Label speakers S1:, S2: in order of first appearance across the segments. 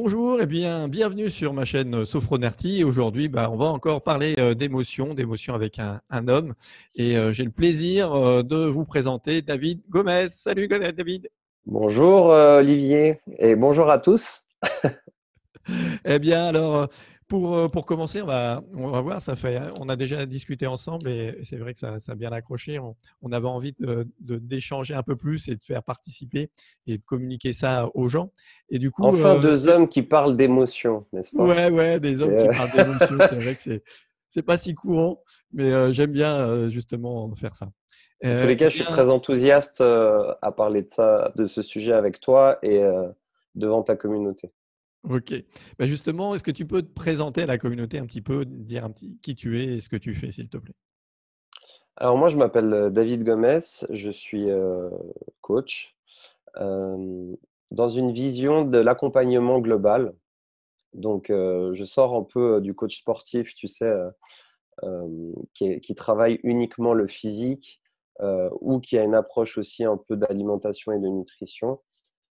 S1: Bonjour et bien, bienvenue sur ma chaîne Sophronerty. Et aujourd'hui, on va encore parler d'émotions avec un homme. Et j'ai le plaisir de vous présenter David Gomez. Salut David.
S2: Bonjour Olivier et bonjour à tous.
S1: Eh bien, alors, pour commencer, on va voir, on a déjà discuté ensemble et c'est vrai que ça a bien accroché. On avait envie d'échanger un peu plus et de faire participer et de communiquer ça aux gens. Et du coup,
S2: Enfin deux hommes qui parlent d'émotions, n'est-ce pas?
S1: ouais, ouais, des
S2: C'est,
S1: hommes qui parlent d'émotions, c'est vrai que c'est pas si courant, mais j'aime bien justement faire ça.
S2: En tous les
S1: Eh
S2: cas, je suis
S1: bien,
S2: très enthousiaste à parler de ça, de ce sujet avec toi et devant ta communauté.
S1: ok. Justement, est-ce que tu peux te présenter à la communauté un petit peu, dire un petit qui tu es et ce que tu fais, s'il te plaît?
S2: Alors moi, je m'appelle David Gomez, je suis coach euh, dans une vision de l'accompagnement global. Donc, je sors un peu du coach sportif, tu sais, qui travaille uniquement le physique ou qui a une approche aussi un peu d'alimentation et de nutrition.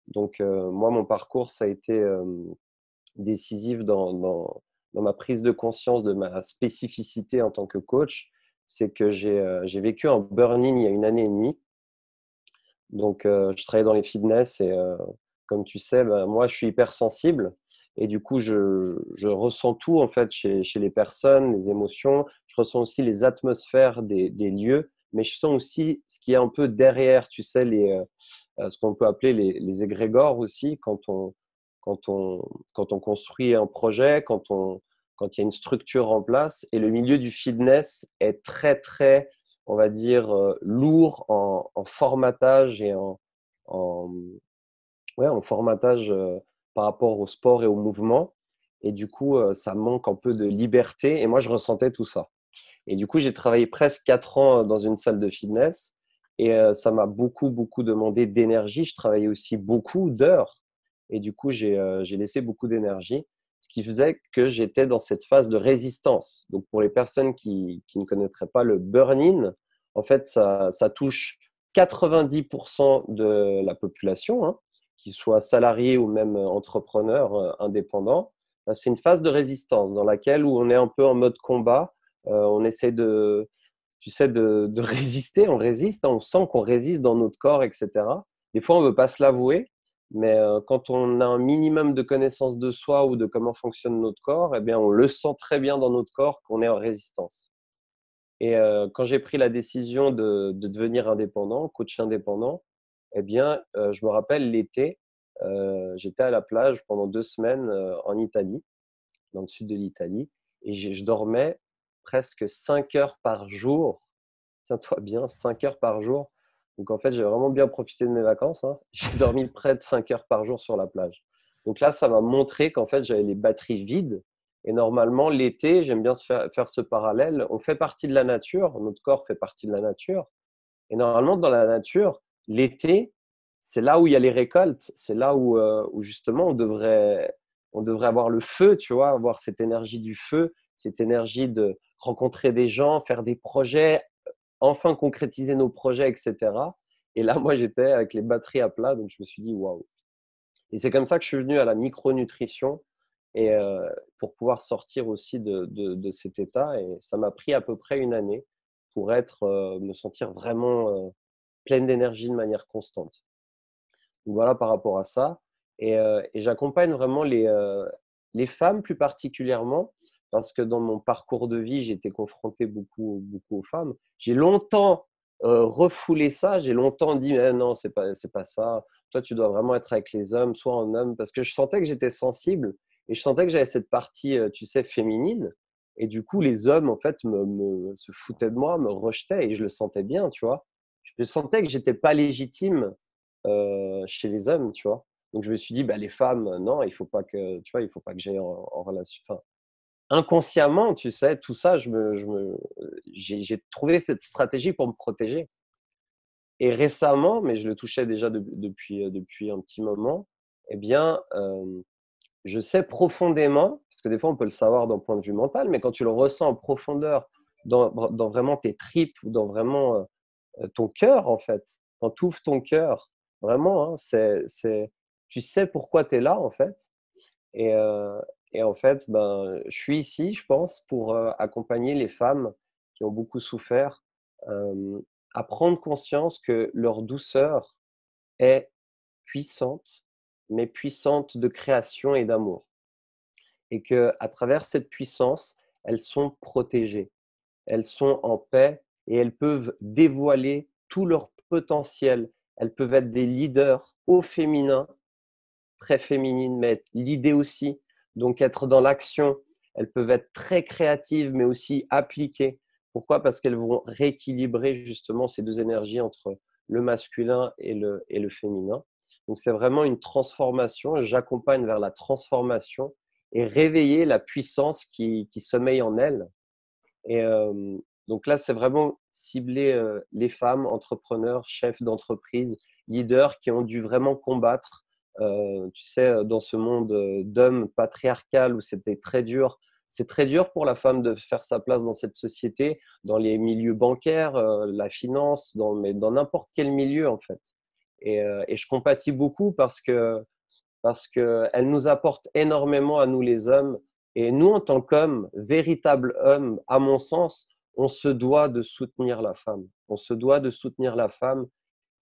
S2: Donc, moi, mon parcours, ça a été décisif dans ma prise de conscience de ma spécificité en tant que coach. C'est que j'ai vécu un burn-in il y a une année et demie. Donc, je travaillais dans les fitness et comme tu sais, moi, je suis hypersensible et du coup, je ressens tout en fait chez les personnes, les émotions. Je ressens aussi les atmosphères des lieux, mais je sens aussi ce qui est un peu derrière, tu sais, ce qu'on peut appeler les égrégores aussi quand on, quand on construit un projet, quand il y a une structure en place. Et le milieu du fitness est très, très, on va dire, lourd en formatage et en, ouais, en formatage par rapport au sport et au mouvement. Et du coup, ça manque un peu de liberté. Et moi, je ressentais tout ça. Et du coup, j'ai travaillé presque 4 ans dans une salle de fitness et ça m'a beaucoup, beaucoup demandé d'énergie. Je travaillais aussi beaucoup d'heures et du coup, j'ai laissé beaucoup d'énergie, ce qui faisait que j'étais dans cette phase de résistance. Donc, pour les personnes qui ne connaîtraient pas le burn-in, en fait, ça touche 90% de la population, hein, qu'ils soient salariés ou même entrepreneurs indépendants. C'est une phase de résistance dans laquelle où on est un peu en mode combat. On essaie tu sais, de résister, on résiste, hein, on sent qu'on résiste dans notre corps, etc. Des fois, on ne veut pas se l'avouer, mais quand on a un minimum de connaissance de soi ou de comment fonctionne notre corps, eh bien, on le sent très bien dans notre corps qu'on est en résistance. Et quand j'ai pris la décision de devenir indépendant, coach indépendant, eh bien, je me rappelle l'été, j'étais à la plage pendant 2 semaines en Italie, dans le sud de l'Italie, et je dormais presque 5 heures par jour. Tiens-toi bien, 5 heures par jour. Donc en fait, j'ai vraiment bien profité de mes vacances, hein. J'ai dormi près de 5 heures par jour sur la plage. Donc là, ça m'a montré qu'en fait, j'avais les batteries vides. Et normalement, l'été, j'aime bien faire ce parallèle. On fait partie de la nature, notre corps fait partie de la nature. Et normalement, dans la nature, l'été, c'est là où il y a les récoltes. C'est là où justement on devrait avoir le feu, tu vois, avoir cette énergie du feu, cette énergie de rencontrer des gens, faire des projets, enfin concrétiser nos projets, etc. Et là, moi, j'étais avec les batteries à plat, donc je me suis dit waouh. Et c'est comme ça que je suis venu à la micronutrition et pour pouvoir sortir aussi de cet état. Et ça m'a pris à peu près une année pour me sentir vraiment pleine d'énergie de manière constante. Donc voilà par rapport à ça. Et j'accompagne vraiment les femmes plus particulièrement parce que dans mon parcours de vie, j'ai été confronté beaucoup, beaucoup aux femmes. J'ai longtemps refoulé ça, j'ai longtemps dit mais non, c'est pas ça. Toi, tu dois vraiment être avec les hommes, soit en homme, parce que je sentais que j'étais sensible et je sentais que j'avais cette partie, tu sais, féminine. Et du coup, les hommes, en fait, se foutaient de moi, me rejetaient et je le sentais bien, tu vois. Je sentais que j'étais pas légitime chez les hommes, tu vois. Donc je me suis dit, bah, les femmes, non, il faut pas que, tu vois, il faut pas que j'aille en relation. Enfin, inconsciemment, tu sais, tout ça, j'ai trouvé cette stratégie pour me protéger. Et récemment, mais je le touchais déjà depuis un petit moment, eh bien, je sais profondément, parce que des fois on peut le savoir d'un point de vue mental, mais quand tu le ressens en profondeur, dans vraiment tes tripes ou dans vraiment ton cœur, en fait. Quand tu ouvres ton cœur, vraiment, hein, tu sais pourquoi tu es là, en fait. Et, et en fait, ben, je suis ici, je pense, pour accompagner les femmes qui ont beaucoup souffert à prendre conscience que leur douceur est puissante, mais puissante de création et d'amour. Et que à travers cette puissance, elles sont protégées, elles sont en paix et elles peuvent dévoiler tout leur potentiel. Elles peuvent être des leaders au féminin, très féminines, mais être l'idée aussi, donc être dans l'action. Elles peuvent être très créatives, mais aussi appliquées. Pourquoi? Parce qu'elles vont rééquilibrer justement ces deux énergies entre le masculin et le féminin. Donc c'est vraiment une transformation. J'accompagne vers la transformation et réveiller la puissance qui sommeille en elles. Et donc là, c'est vraiment cibler les femmes entrepreneurs, chefs d'entreprise, leaders qui ont dû vraiment combattre, tu sais, dans ce monde d'hommes patriarcal où c'était très dur. C'est très dur pour la femme de faire sa place dans cette société, dans les milieux bancaires, la finance, mais dans n'importe quel milieu en fait. Et je compatis beaucoup parce qu'elle nous apporte énormément à nous les hommes. Et nous, en tant qu'hommes, véritables hommes, à mon sens, on se doit de soutenir la femme. On se doit de soutenir la femme.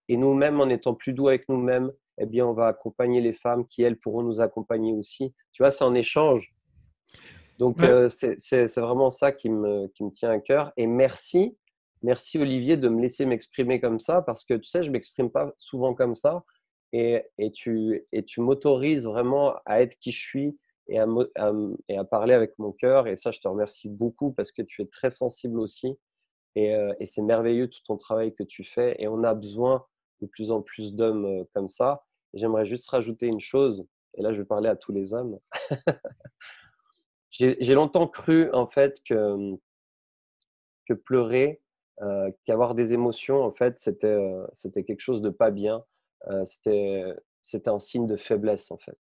S2: Et nous-mêmes, en étant plus doux avec nous-mêmes, eh bien, on va accompagner les femmes qui, elles, pourront nous accompagner aussi. Tu vois, c'est en échange. Donc,
S1: Ouais.
S2: c'est vraiment ça qui me tient à cœur. Et merci, merci Olivier de me laisser m'exprimer comme ça, parce que tu sais, je ne m'exprime pas souvent comme ça. Et tu m'autorises vraiment à être qui je suis et à parler avec mon cœur. Et ça, je te remercie beaucoup parce que tu es très sensible aussi. Et c'est merveilleux tout ton travail que tu fais. Et on a besoin de plus en plus d'hommes comme ça. Et j'aimerais juste rajouter une chose, et là, je vais parler à tous les hommes. J'ai longtemps cru en fait que pleurer, qu'avoir des émotions en fait c'était quelque chose de pas bien, c'était un signe de faiblesse en fait.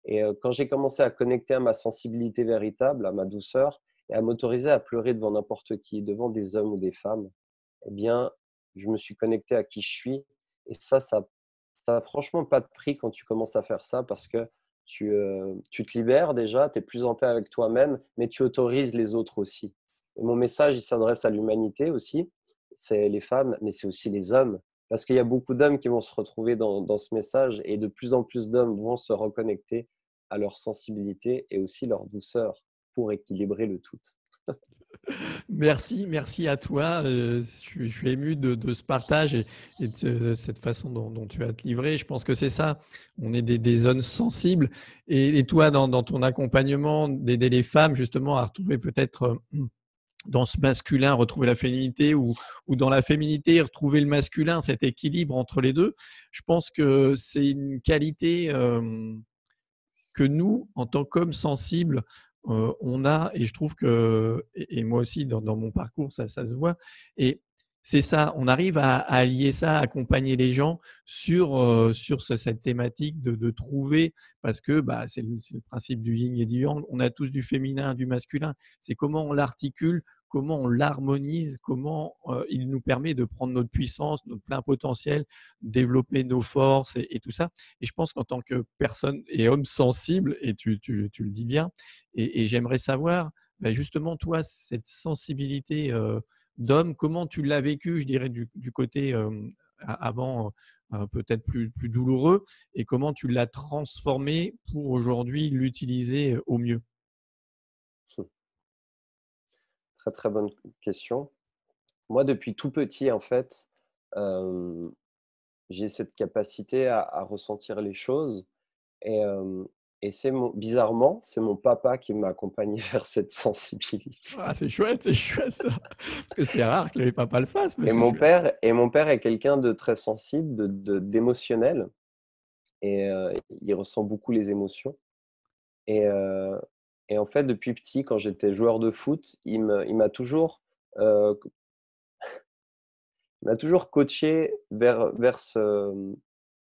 S2: Et quand j'ai commencé à connecter à ma sensibilité véritable, à ma douceur et à m'autoriser à pleurer devant n'importe qui, devant des hommes ou des femmes, eh bien, je me suis connecté à qui je suis. Et ça a franchement pas de prix quand tu commences à faire ça parce que tu te libères déjà, tu es plus en paix avec toi-même, mais tu autorises les autres aussi. Et mon message, il s'adresse à l'humanité aussi. C'est les femmes, mais c'est aussi les hommes. Parce qu'il y a beaucoup d'hommes qui vont se retrouver dans ce message et de plus en plus d'hommes vont se reconnecter à leur sensibilité et aussi leur douceur pour équilibrer le tout.
S1: Merci, merci à toi. Je suis ému de ce partage et de cette façon dont tu as te livré. Je pense que c'est ça. On est des zones sensibles. Et toi, dans ton accompagnement, d'aider les femmes justement à retrouver peut-être dans ce masculin, retrouver la féminité ou dans la féminité, retrouver le masculin, cet équilibre entre les deux. Je pense que c'est une qualité que nous, en tant qu'hommes sensibles, on a, et je trouve que, et moi aussi dans mon parcours, ça se voit, et c'est ça, on arrive à allier ça, à accompagner les gens sur cette thématique de trouver, parce que bah, c'est le principe du yin et du yang, on a tous du féminin, du masculin, c'est comment on l'articule, comment on l'harmonise, comment il nous permet de prendre notre puissance, notre plein potentiel, développer nos forces et tout ça. Et je pense qu'en tant que personne et homme sensible, et tu le dis bien, et j'aimerais savoir, bah, justement, toi, cette sensibilité d'homme, comment tu l'as vécu, je dirais, du côté avant peut-être plus douloureux, et comment tu l'as transformé pour aujourd'hui l'utiliser au mieux.
S2: Très, très bonne question. Moi, depuis tout petit, en fait, hem, j'ai cette capacité à ressentir les choses et bizarrement, c'est mon papa qui m'a accompagné vers cette sensibilité.
S1: Ah, c'est chouette ça, parce que c'est rare que les papas le fassent, mais
S2: Et
S1: c'est
S2: mon
S1: chouette.
S2: père et mon père est quelqu'un de très sensible, d'émotionnel et il ressent beaucoup les émotions et en fait, depuis petit, quand j'étais joueur de foot, heu, il m'a toujours coaché vers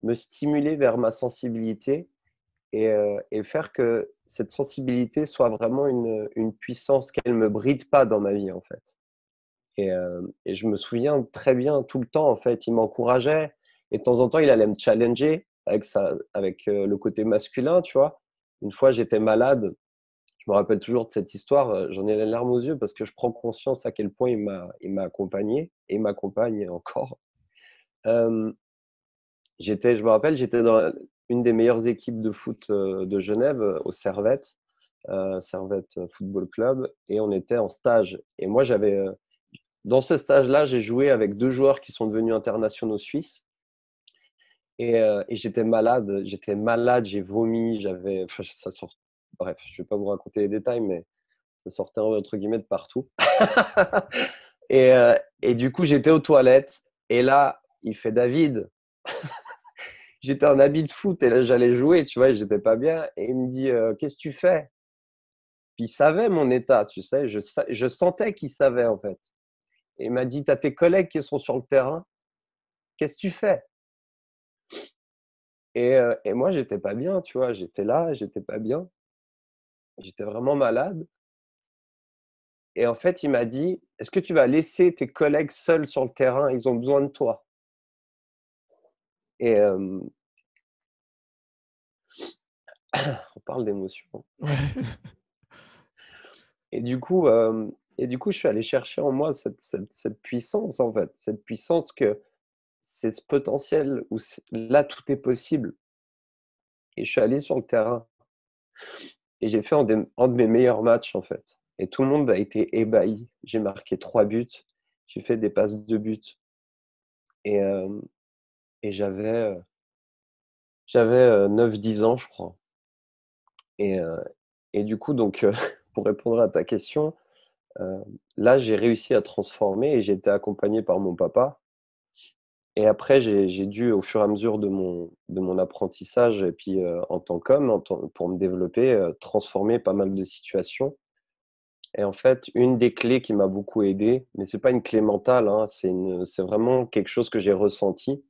S2: me stimuler vers ma sensibilité et faire que cette sensibilité soit vraiment une puissance, qu'elle me bride pas dans ma vie, en fait. Et je me souviens très bien tout le temps, en fait, il m'encourageait et de temps en temps, il allait me challenger avec le côté masculin, tu vois? Une fois, j'étais malade. Je me rappelle toujours de cette histoire. J'en ai les larmes aux yeux parce que je prends conscience à quel point il m'a accompagné et m'accompagne encore. Euh, je me rappelle, j'étais dans une des meilleures équipes de foot de Genève, au Servette, Servette Football Club, et on était en stage. Et moi, dans ce stage-là, j'ai joué avec 2 joueurs qui sont devenus internationaux suisses. Et j'étais malade, j'ai vomi, enfin, bref, je vais pas vous raconter les détails, mais ça sortait entre guillemets de partout. Et du coup, j'étais aux toilettes, et là, il fait David. J'étais en habit de foot et là, j'allais jouer, tu vois, et j'étais pas bien. Et il me dit, qu'est-ce que tu fais? Puis il savait mon état, tu sais, je sentais qu'il savait en fait. Et il m'a dit, t'as tes collègues qui sont sur le terrain, qu'est-ce que tu fais? Et moi, j'étais pas bien, tu vois, j'étais là, j'étais pas bien, j'étais vraiment malade. Et en fait, il m'a dit, est-ce que tu vas laisser tes collègues seuls sur le terrain? Ils ont besoin de toi. Et on parle d'émotion.
S1: Ouais.
S2: Et du coup, je suis allé chercher en moi cette puissance, en fait, cette puissance que c'est ce potentiel où là, tout est possible. Et je suis allé sur le terrain et j'ai fait un de mes meilleurs matchs, en fait. Et tout le monde a été ébahi. J'ai marqué 3 buts, j'ai fait des passes de buts. Et, et j'avais 9-10 ans, je crois. Et, et du coup, donc, pour répondre à ta question, Heu, là, j'ai réussi à transformer et j'ai été accompagné par mon papa et après j'ai dû au fur et à mesure de mon apprentissage et puis, en tant qu'homme, pour me développer, transformer pas mal de situations et en fait, une des clés qui m'a beaucoup aidé, mais c'est pas une clé mentale, hein, c'est vraiment quelque chose que j'ai ressenti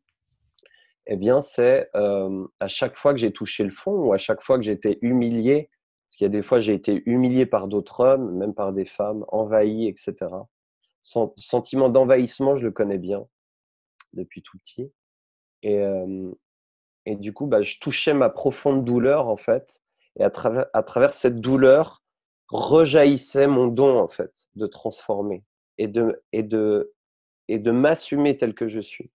S2: et bien, c'est, à chaque fois que j'ai touché le fond ou à chaque fois que j'étais humilié, parce qu'il y a des fois, j'ai été humilié par d'autres hommes, même par des femmes, envahi et cetera. Sentiment d'envahissement, je le connais bien depuis tout petit et et du coup, bah, je touchais ma profonde douleur, en fait et à travers cette douleur, rejaillissait mon don, en fait, de transformer et de m'assumer tel que je suis.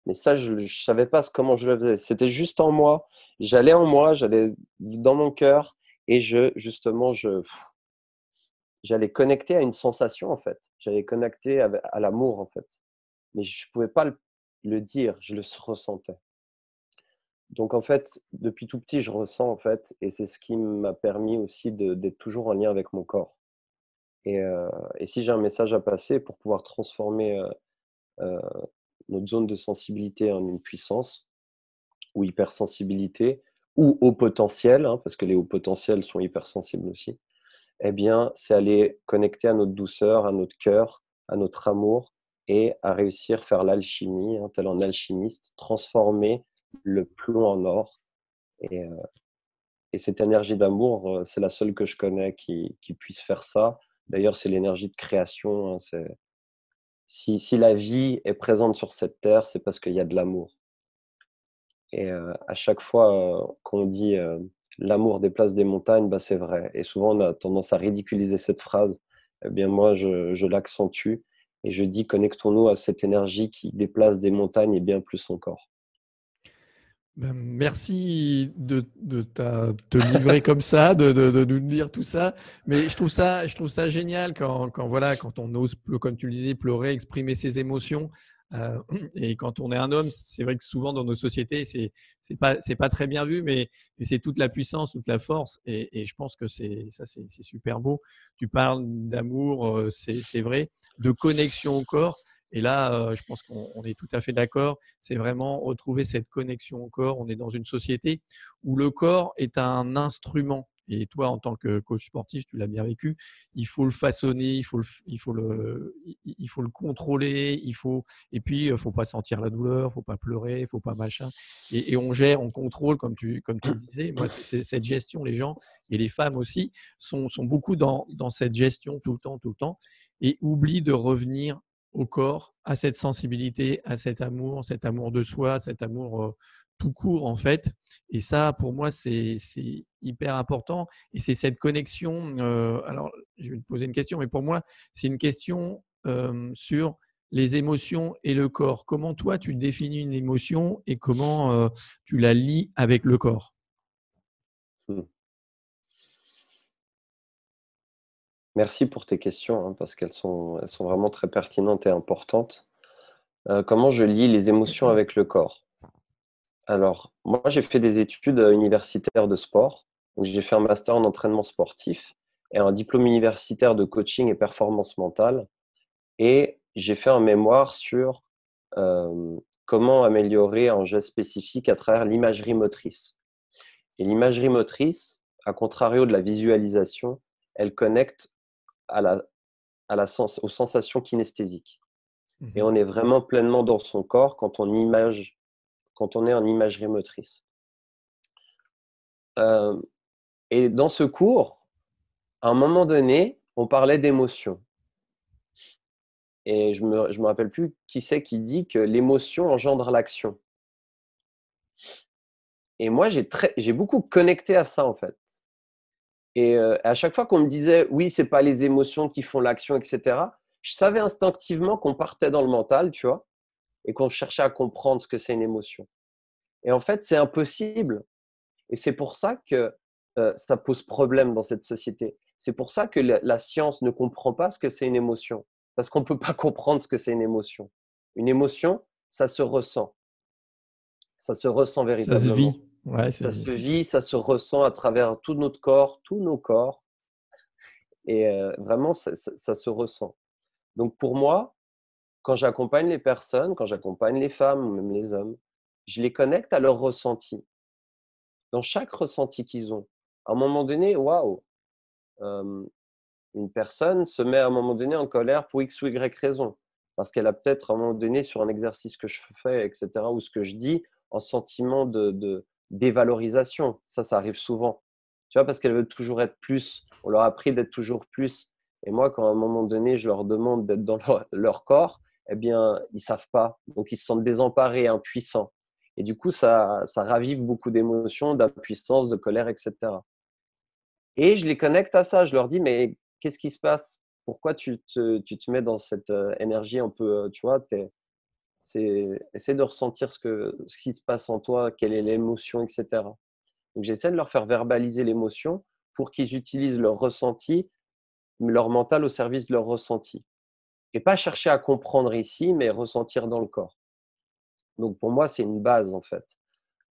S2: Mais ça, je savais pas comment je le faisais. C'était juste en moi. J'allais dans mon cœur et justement, j'allais connecter à une sensation, en fait. J'allais connecter à l'amour, en fait. Mais je pouvais pas le dire, je le ressentais. Donc en fait, depuis tout petit, je ressens en fait et c'est ce qui m'a permis aussi d'être toujours en lien avec mon corps et si j'ai un message à passer pour pouvoir transformer, heu, notre zone de sensibilité en une puissance ou hypersensibilité ou haut potentiel, hein, parce que les hauts potentiels sont hypersensibles aussi, eh bien, c'est aller connecter à notre douceur, à notre cœur, à notre amour et à réussir à faire l'alchimie, hein, tel un alchimiste, transformer le plomb en or. Et, heu, et cette énergie d'amour, c'est la seule que je connais qui puisse faire ça. D'ailleurs, c'est l'énergie de création, hein, si la vie est présente sur cette terre, c'est parce qu'il y a de l'amour. Et à chaque fois, qu'on dit, «L'amour déplace des montagnes», bah, c'est vrai et souvent on a tendance à ridiculiser cette phrase. Eh bien moi je l'accentue et je dis: «Connectons-nous à cette énergie qui déplace des montagnes et bien plus encore».
S1: Ben, merci de te livrer comme ça, de nous dire tout ça. Mais je trouve ça génial quand, voilà, quand on ose, comme tu le disais, pleurer, exprimer ses émotions. Euh, et quand on est un homme, c'est vrai que souvent dans nos sociétés, c'est pas très bien vu, mais c'est toute la puissance, toute la force. Et je pense que c'est super beau. Tu parles d'amour, c'est vrai, de connexion au corps. Et là, je pense qu'on est tout à fait d'accord. C'est vraiment retrouver cette connexion au corps. On est dans une société où le corps est un instrument. Et toi, en tant que coach sportif, tu l'as bien vécu. Il faut le façonner, il faut le contrôler. Et puis, il ne faut pas sentir la douleur, il ne faut pas pleurer, il ne faut pas machin. Et on gère, on contrôle, comme tu le disais. Moi, c'est cette gestion, les gens et les femmes aussi sont beaucoup dans cette gestion tout le temps, et oublient de revenir au corps, à cette sensibilité, à cet amour de soi, cet amour tout court, en fait. Et ça, pour moi, c'est hyper important. Et c'est cette connexion. Alors, je vais te poser une question, mais pour moi, c'est une question sur les émotions et le corps. Comment toi, tu définis une émotion et comment tu la lies avec le corps?
S2: Mmh. Merci pour tes questions, hein, parce qu'elles sont vraiment très pertinentes et importantes. Comment je lie les émotions avec le corps? Alors, moi, j'ai fait des études, universitaires de sport. Donc j'ai fait un master en entraînement sportif et un diplôme universitaire de coaching et performance mentale et j'ai fait un mémoire sur, comment améliorer un geste spécifique à travers l'imagerie motrice. Et l'imagerie motrice, à contrario de la visualisation, elle connecte à la aux sensations kinesthésiques et
S1: Mmh.
S2: on est vraiment pleinement dans son corps quand on est en imagerie motrice. Hem Et dans ce cours, à un moment donné, on parlait d'émotion et je me rappelle plus qui c'est qui dit que l'émotion engendre l'action et moi j'ai beaucoup connecté à ça, en fait et à chaque fois qu'on me disait: «Oui, c'est pas les émotions qui font l'action» et cetera, je savais instinctivement qu'on partait dans le mental, tu vois? Et qu'on cherchait à comprendre ce que c'est une émotion et en fait, c'est impossible et c'est pour ça que, ça pose problème dans cette société. C'est pour ça que la science ne comprend pas ce que c'est une émotion, parce qu'on ne peut pas comprendre ce que c'est une émotion. Une émotion, ça se ressent, ça se ressent
S1: Ça se
S2: véritablement.
S1: vit. Ouais,
S2: Ça se
S1: c'est
S2: vit, ça se ressent à travers tout notre corps, tous nos corps et vraiment ça se ressent. Donc pour moi, quand j'accompagne les personnes, quand j'accompagne les femmes ou même les hommes, je les connecte à leur ressenti. Dans chaque ressenti qu'ils ont. À un moment donné, waouh, hem, une personne se met à un moment donné en colère pour X ou Y raison. Parce qu'elle a peut-être à un moment donné sur un exercice que je fais et cetera ou ce que je dis, un sentiment de dévalorisation. Ça arrive souvent. Tu vois? Parce qu'elle veut toujours être plus. On leur a appris d'être toujours plus et moi, quand à un moment donné, je leur demande d'être dans leur corps, eh bien, ils savent pas. Donc ils se sentent désemparés, impuissants et du coup, ça ravive beaucoup d'émotions, d'impuissance, de colère et cetera. Et je les connecte à ça. Je leur dis: «Mais qu'est-ce qui se passe? Pourquoi tu te mets dans cette, énergie un peu, tu vois? Essaie de ressentir ce qui se passe en toi, quelle est l'émotion et cetera». Donc j'essaie de leur faire verbaliser l'émotion pour qu'ils utilisent leur ressenti, leur mental au service de leur ressenti et pas chercher à comprendre ici, mais ressentir dans le corps. Donc pour moi, c'est une base, en fait.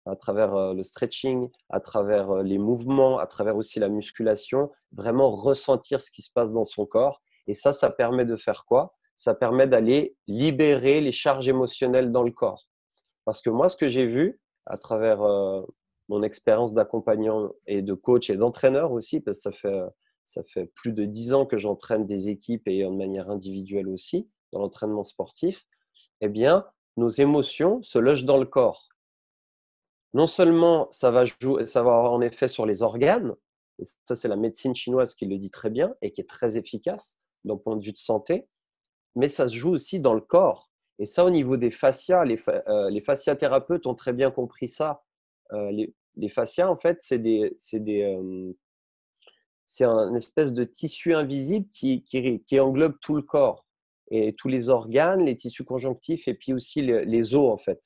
S2: À travers, le stretching, à travers, les mouvements, à travers aussi la musculation, vraiment ressentir ce qui se passe dans son corps et ça permet de faire quoi? Ça permet d'aller libérer les charges émotionnelles dans le corps. Parce que moi, ce que j'ai vu à travers, mon expérience d'accompagnant et de coach et d'entraîneur aussi, parce que ça fait plus de 10 ans que j'entraîne des équipes et de manière individuelle aussi, dans l'entraînement sportif, eh bien, nos émotions se logent dans le corps. Non seulement ça va avoir un effet sur les organes, et ça c'est la médecine chinoise qui le dit très bien et qui est très efficace d'un point de vue de santé, mais ça se joue aussi dans le corps et ça au niveau des fascias, les fasciathérapeutes ont très bien compris ça. Les fascias en fait c'est un espèce de tissu invisible qui englobe tout le corps et tous les organes, les tissus conjonctifs et puis aussi les os, en fait.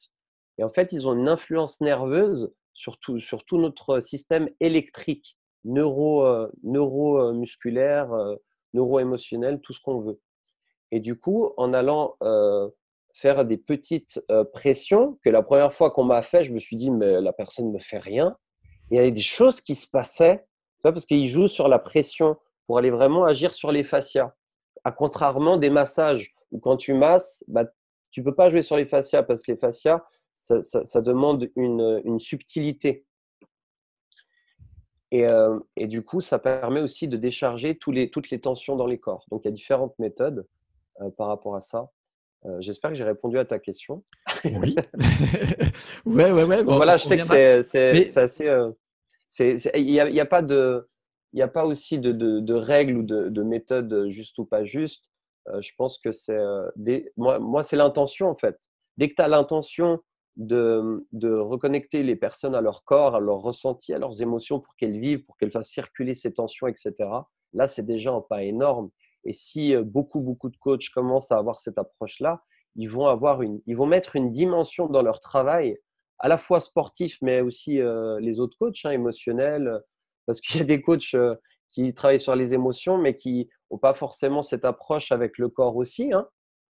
S2: Et en fait, ils ont une influence nerveuse sur tout notre système électrique, neuromusculaire, neuro-émotionnel, tout ce qu'on veut. Et du coup, en allant, faire des petites, pressions que la première fois qu'on m'a fait, je me suis dit: «Mais la personne ne me fait rien». Il y avait des choses qui se passaient, tu vois? Parce qu'ils jouent sur la pression pour aller vraiment agir sur les fascias. À contrairement des massages où quand tu masses, bah, tu peux pas jouer sur les fascias parce que les fascias, ça demande une subtilité et du coup, ça permet aussi de décharger toutes les tensions dans les corps. Donc il y a différentes méthodes, par rapport à ça. J'espère que j'ai répondu à ta question.
S1: Oui. Ouais, ouais, ouais,
S2: Donc
S1: bon,
S2: voilà, je
S1: on
S2: sais que
S1: reviendra.
S2: c'est
S1: Mais
S2: assez, il y a pas il y a pas aussi de règles ou de méthodes, juste ou pas juste. Je pense que c'est, moi c'est l'intention en fait. Dès que tu as l'intention de reconnecter les personnes à leur corps, à leur ressenti, à leurs émotions pour qu'elles vivent, pour qu'elles fassent circuler ces tensions, etc. Là, c'est déjà un pas énorme. Et si beaucoup de coachs commencent à avoir cette approche-là, ils vont mettre une dimension dans leur travail, à la fois sportif, mais aussi les autres coachs émotionnels, parce qu'il y a des coachs qui travaillent sur les émotions, mais qui n'ont pas forcément cette approche avec le corps aussi.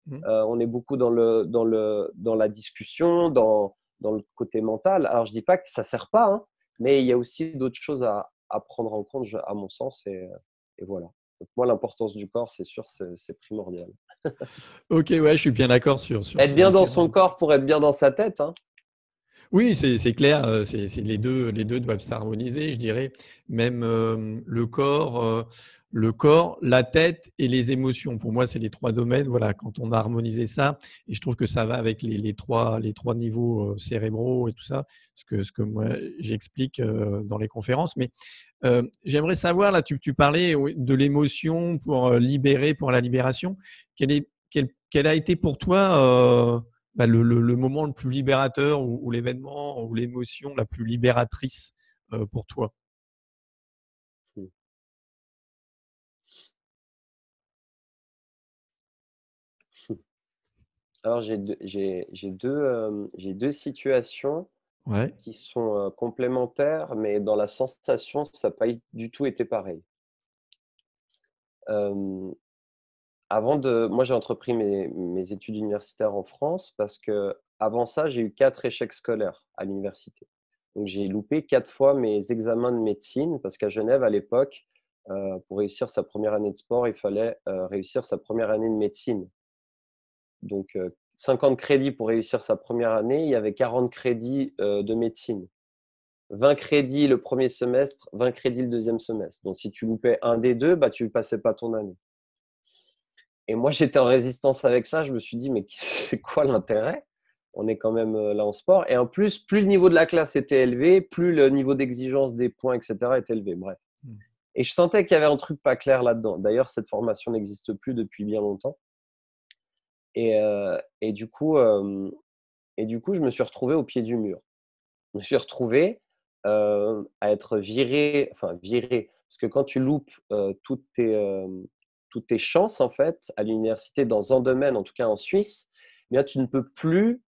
S1: Mmh.
S2: On est beaucoup dans la discussion, dans le côté mental. Alors, je ne dis pas que ça ne sert pas, mais il y a aussi d'autres choses à prendre en compte, à mon sens. Et voilà. Donc, moi, l'importance du corps, c'est sûr, c'est primordial.
S1: Ok, ouais, je suis bien d'accord sur
S2: Être
S1: ces
S2: bien dans
S1: différents.
S2: son corps pour être bien dans sa tête.
S1: Oui, c'est clair, les deux doivent s'harmoniser, je dirais. Même le corps, la tête et les émotions. Pour moi, c'est les trois domaines. Voilà, quand on a harmonisé ça, et je trouve que ça va avec les trois niveaux cérébraux et tout ça, ce que moi j'explique dans les conférences. Mais j'aimerais savoir, là, tu parlais de l'émotion pour libérer, pour la libération. Quel a été pour toi le moment le plus libérateur ou l'événement ou l'émotion la plus libératrice pour toi?
S2: Alors, j'ai deux situations
S1: Ouais,
S2: qui sont complémentaires, mais dans la sensation, ça n'a pas du tout été pareil. Euh, Moi, j'ai entrepris mes études universitaires en France parce que avant ça, j'ai eu 4 échecs scolaires à l'université. Donc, j'ai loupé 4 fois mes examens de médecine parce qu'à Genève, à l'époque, pour réussir sa première année de sport, il fallait réussir sa première année de médecine. Donc, 50 crédits pour réussir sa première année, il y avait 40 crédits de médecine. 20 crédits le premier semestre, 20 crédits le deuxième semestre. Donc, si tu loupais un des deux, bah, tu ne passais pas ton année. Et moi, j'étais en résistance avec ça. Je me suis dit, mais c'est quoi l'intérêt? On est quand même là en sport. Et en plus, plus le niveau de la classe était élevé, plus le niveau d'exigence des points, etc., était élevé. Bref.
S1: mmh,
S2: Et je sentais qu'il y avait un truc pas clair là-dedans. D'ailleurs, cette formation n'existe plus depuis bien longtemps. Et, euh, et, du coup, euh, et du coup, je me suis retrouvé au pied du mur. Je me suis retrouvé à être viré, enfin viré, parce que quand tu loupes toutes tes chances en fait à l'université dans un domaine, en tout cas en Suisse, eh bien, tu ne peux plus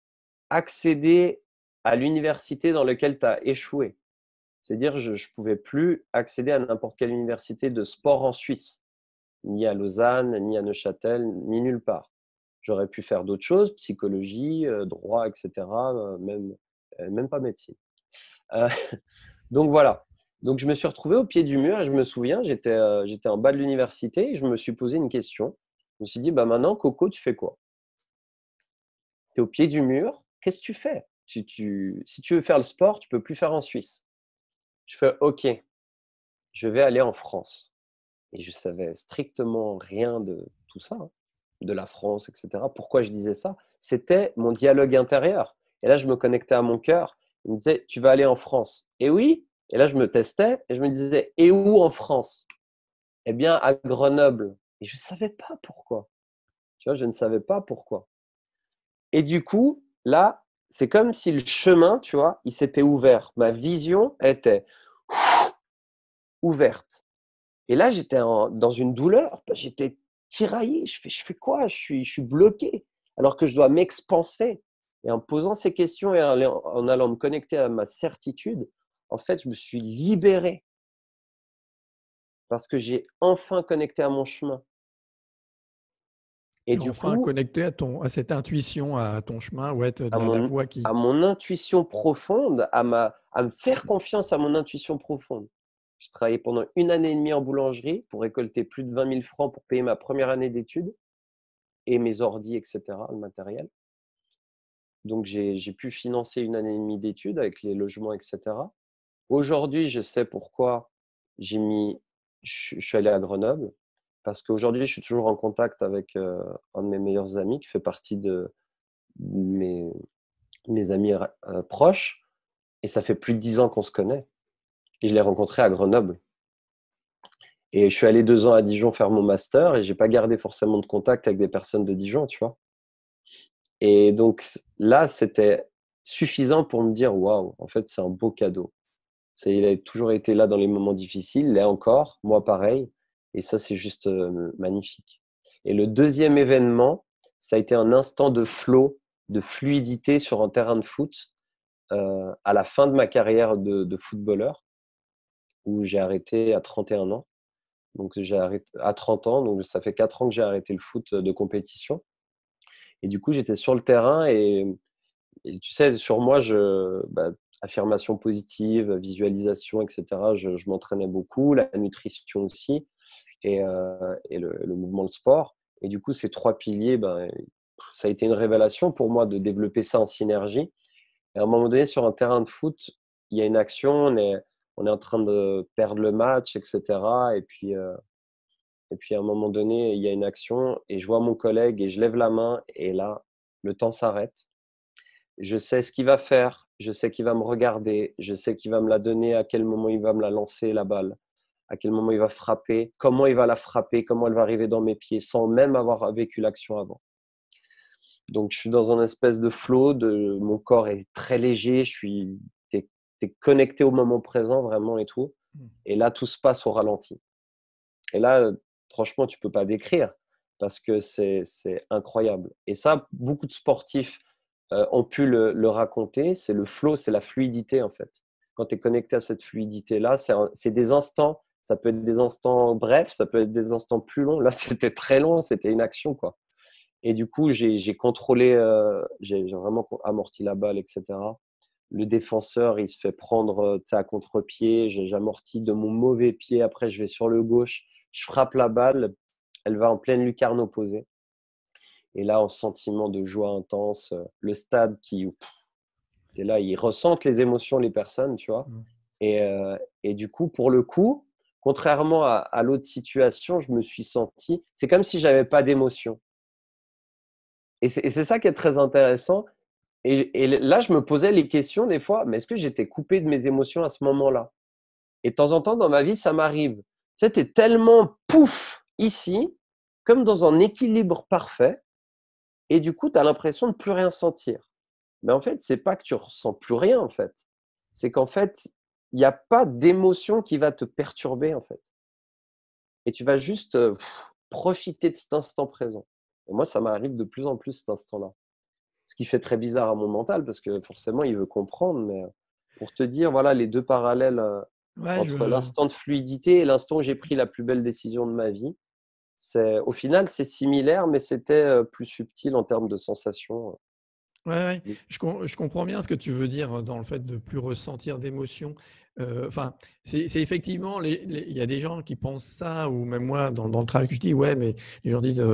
S2: accéder à l'université dans laquelle tu as échoué. C'est-à-dire, je ne pouvais plus accéder à n'importe quelle université de sport en Suisse, ni à Lausanne, ni à Neuchâtel, ni nulle part. J'aurais pu faire d'autres choses, psychologie, droit, etc., même pas médecine. Euh, donc voilà. Donc je me suis retrouvé au pied du mur et je me souviens, j'étais en bas de l'université et je me suis posé une question. Je me suis dit, bah maintenant, Coco, tu fais quoi? Tu es au pied du mur, qu'est-ce que tu fais? Si tu veux faire le sport, tu peux plus faire en Suisse. Je fais, OK, je vais aller en France. Et je savais strictement rien de tout ça, de la France, etc. Pourquoi je disais ça? C'était mon dialogue intérieur. Et là, je me connectais à mon cœur. Il me disait, tu vas aller en France. Et oui. Et là, je me testais et je me disais, et où en France? Eh bien, à Grenoble. Et je ne savais pas pourquoi. Tu vois, je ne savais pas pourquoi. Et du coup, là, c'est comme si le chemin, tu vois, il s'était ouvert. Ma vision était ouverte. Et là, j'étais dans une douleur. J'étais tiraillé. Je fais quoi? Je suis bloqué. Alors que je dois m'expanser. Et en posant ces questions et en allant me connecter à ma certitude, en fait, je me suis libéré parce que j'ai enfin connecté à mon chemin. Et
S1: tu es
S2: du
S1: enfin
S2: coup,
S1: connecté à cette intuition, à ton chemin, ouais,
S2: à
S1: la
S2: mon,
S1: voix
S2: à
S1: qui…
S2: mon intuition profonde, à me faire confiance à mon intuition profonde. J'ai travaillé pendant 1 année et demie en boulangerie pour récolter plus de 20 000 francs pour payer ma première année d'études et mes ordis, etc., le matériel. Donc, j'ai pu financer 1 année et demie d'études avec les logements, etc. Aujourd'hui, je sais pourquoi je suis allé à Grenoble, parce qu'aujourd'hui, je suis toujours en contact avec un de mes meilleurs amis qui fait partie de mes, mes amis proches, et ça fait plus de 10 ans qu'on se connaît. Et je l'ai rencontré à Grenoble. Et je suis allé 2 ans à Dijon faire mon master, et j'ai pas gardé forcément de contact avec des personnes de Dijon, tu vois. Et donc là, suffisant pour me dire: «Waouh, en fait, c'est un beau cadeau». Il a toujours été là dans les moments difficiles, il l'est encore, moi pareil, et ça, c'est juste, magnifique. Et le deuxième événement, ça a été un instant de flow, de fluidité sur un terrain de foot, à la fin de ma carrière de footballeur, où j'ai arrêté à 31 ans. Donc j'ai arrêté à 30 ans, donc ça fait 4 ans que j'ai arrêté le foot, de compétition, et du coup, j'étais sur le terrain, et tu sais, sur moi, affirmation positive, visualisation, et cetera, je m'entraînais beaucoup, la nutrition aussi, et le mouvement, le sport, et du coup, ces 3 piliers, ça a été une révélation pour moi de développer ça en synergie. Et à un moment donné, sur un terrain de foot, il y a une action, on est en train de perdre le match, et cetera, et puis à un moment donné, il y a une action et je vois mon collègue et je lève la main, et là, le temps s'arrête. Je sais ce qu'il va faire, je sais qu'il va me regarder, je sais qu'il va me la donner, à quel moment il va me la lancer, la balle, à quel moment il va frapper, comment il va la frapper, comment elle va arriver dans mes pieds, sans même avoir vécu l'action avant. Donc je suis dans un espèce de flow, mon corps est très léger, t'es connecté au moment présent vraiment et tout.
S1: Mmh.
S2: Et là, tout se passe au ralenti. Et là, franchement, tu peux pas décrire parce que c'est incroyable. Et ça, beaucoup de sportifs, ont pu le raconter. C'est le flow, c'est la fluidité, en fait. Quand tu es connecté à cette fluidité-là, c'est des instants, ça peut être des instants brefs, ça peut être des instants plus longs. Là, c'était très long, c'était une action, quoi. Et du coup, j'ai contrôlé, j'ai vraiment amorti la balle, et cetera. Le défenseur, il se fait prendre, tu sais, à contre-pied. J'amortis de mon mauvais pied. Après, je vais sur le gauche, je frappe la balle, elle va en pleine lucarne opposée. Et là, en sentiment de joie intense, le stade qui, et là, ils ressentent les émotions, les personnes, tu vois.
S1: Mmh.
S2: Et du coup, pour le coup, contrairement à l'autre situation, je me suis senti, c'est comme si j'avais pas d'émotion. Et c'est ça qui est très intéressant. Et là, je me posais les questions des fois, mais est-ce que j'étais coupé de mes émotions à ce moment-là? Et de temps en temps, dans ma vie, ça m'arrive. Tu sais, tu es tellement pouf ici, comme dans un équilibre parfait, et du coup, tu as l'impression de plus rien sentir. Mais en fait, c'est pas que tu ressens plus rien, en fait. C'est qu'en fait, il y a pas d'émotion qui va te perturber, en fait. Et tu vas juste, profiter de cet instant présent. Et moi, ça m'arrive de plus en plus cet instant-là. Ce qui fait très bizarre à mon mental parce que forcément, il veut comprendre, mais pour te dire, voilà, les 2 parallèles,
S1: Ouais,
S2: entre l'instant de fluidité et l'instant où j'ai pris la plus belle décision de ma vie. Au final, c'est similaire, mais c'était, plus subtil en termes de sensations.
S1: ouais, ouais,
S2: Mmh.
S1: je comprends bien ce que tu veux dire, dans le fait de plus ressentir d'émotions. Enfin, c'est effectivement il y a des gens qui pensent ça ou même moi dans le travail que je dis: «Ouais, mais» les gens disent: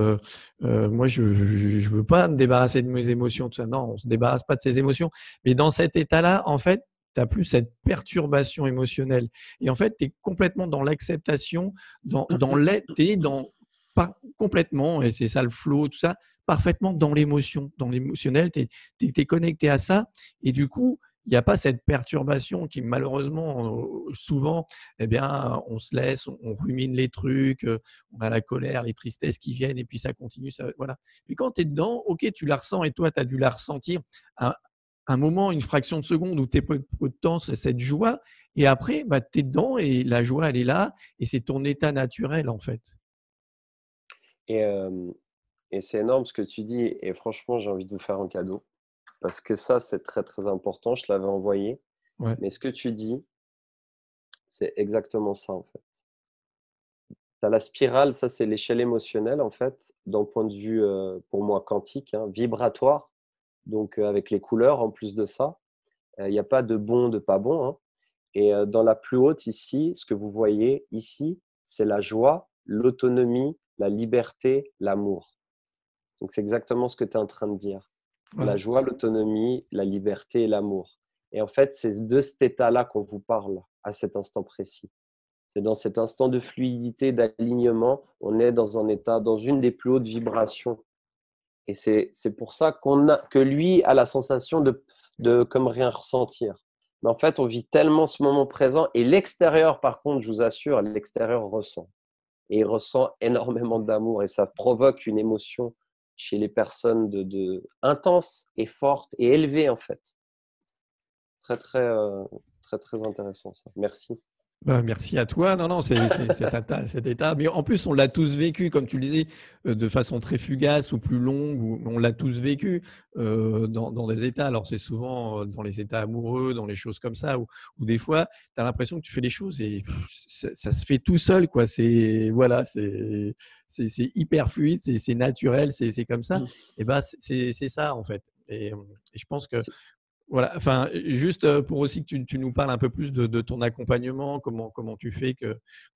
S1: «Moi je veux pas me débarrasser de mes émotions», tout ça. Non, on se débarrasse pas de ses émotions. Mais dans cet état-là, en fait, tu as plus cette perturbation émotionnelle et en fait, tu es complètement dans l'acceptation, tu es dans pas complètement et c'est ça le flow, tout ça, parfaitement dans l'émotion, dans l'émotionnel, tu es connecté à ça et du coup, il y a pas cette perturbation qui malheureusement, souvent, eh bien, on se laisse, on rumine les trucs, on a la colère, les tristesses qui viennent et puis ça continue, ça voilà. Puis quand tu es dedans, OK, tu la ressens et toi, tu as dû la ressentir un moment, une fraction de seconde où tu es peu de temps, c'est cette joie et après, bah, tu es dedans et la joie, elle est là et c'est ton état naturel, en fait.
S2: et hem et c'est énorme ce que tu dis, et franchement, j'ai envie de vous faire un cadeau parce que ça, c'est très, très important. Je l'avais envoyé,
S1: Ouais,
S2: mais ce que tu dis, c'est exactement ça, en fait. Tu as la spirale, ça, c'est l'échelle émotionnelle, en fait, d'un point de vue, pour moi quantique, hein, vibratoire, donc avec les couleurs en plus de ça. Il y a pas de bon, de pas bon, hein. Et dans la plus haute ici, ce que vous voyez ici, c'est la joie, l'autonomie, la liberté, l'amour. Donc c'est exactement ce que tu es en train de dire. La
S1: ouais.
S2: joie, l'autonomie, la liberté et l'amour. Et en fait, c'est de cet état-là qu'on vous parle à cet instant précis. C'est dans cet instant de fluidité, d'alignement, on est dans un état, dans une des plus hautes vibrations. Et c'est pour ça que lui a la sensation de comme rien ressentir. Mais en fait, on vit tellement ce moment présent, et l'extérieur, par contre, je vous assure, l'extérieur ressent. Et il ressent énormément d'amour, et ça provoque une émotion chez les personnes intense et forte et élevée, en fait. Très, très, très, très intéressant ça. Merci.
S1: Bah, merci à toi. Non, non, c'est cet état, mais en plus, on l'a tous vécu, comme tu le disais, de façon très fugace ou plus longue, ou on l'a tous vécu, dans des états. Alors, c'est souvent, dans les états amoureux, dans les choses comme ça, où des fois, tu as l'impression que tu fais les choses et ça se fait tout seul, quoi. C'est voilà, c'est hyper fluide, c'est naturel, c'est comme ça. Et bah, c'est ça, en fait. Et je pense que
S2: C'est-
S1: voilà, enfin, juste, pour aussi que tu nous parles un peu plus de ton accompagnement, comment tu fais,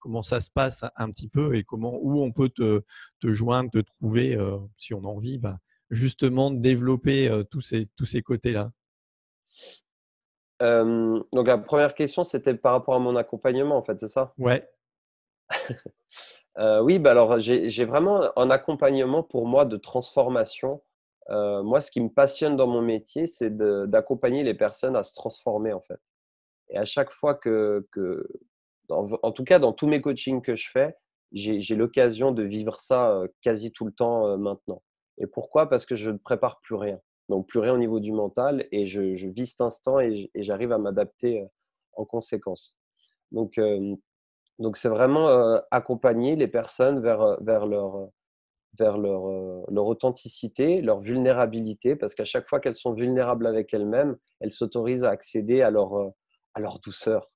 S1: comment ça se passe un petit peu et où on peut te joindre, te trouver, si on a envie, bah, justement de développer, tous ces côtés-là?
S2: Donc la première question, c'était par rapport à mon accompagnement, en fait, c'est ça?
S1: Ouais,
S2: Oui, bah, alors j'ai vraiment un accompagnement pour moi de transformation. Moi, ce qui me passionne dans mon métier, c'est d'accompagner les personnes à se transformer, en fait. Et à chaque fois en tout cas dans tous mes coachings que je fais, j'ai l'occasion de vivre ça, quasi tout le temps, maintenant. Et pourquoi? Parce que je ne prépare plus rien. Donc plus rien au niveau du mental et je vis cet instant et j'arrive à m'adapter, en conséquence. Donc donc c'est vraiment, accompagner les personnes vers leur authenticité, leur vulnérabilité, parce qu'à chaque fois qu'elles sont vulnérables avec elles-mêmes, elles s'autorisent à accéder à leur douceur.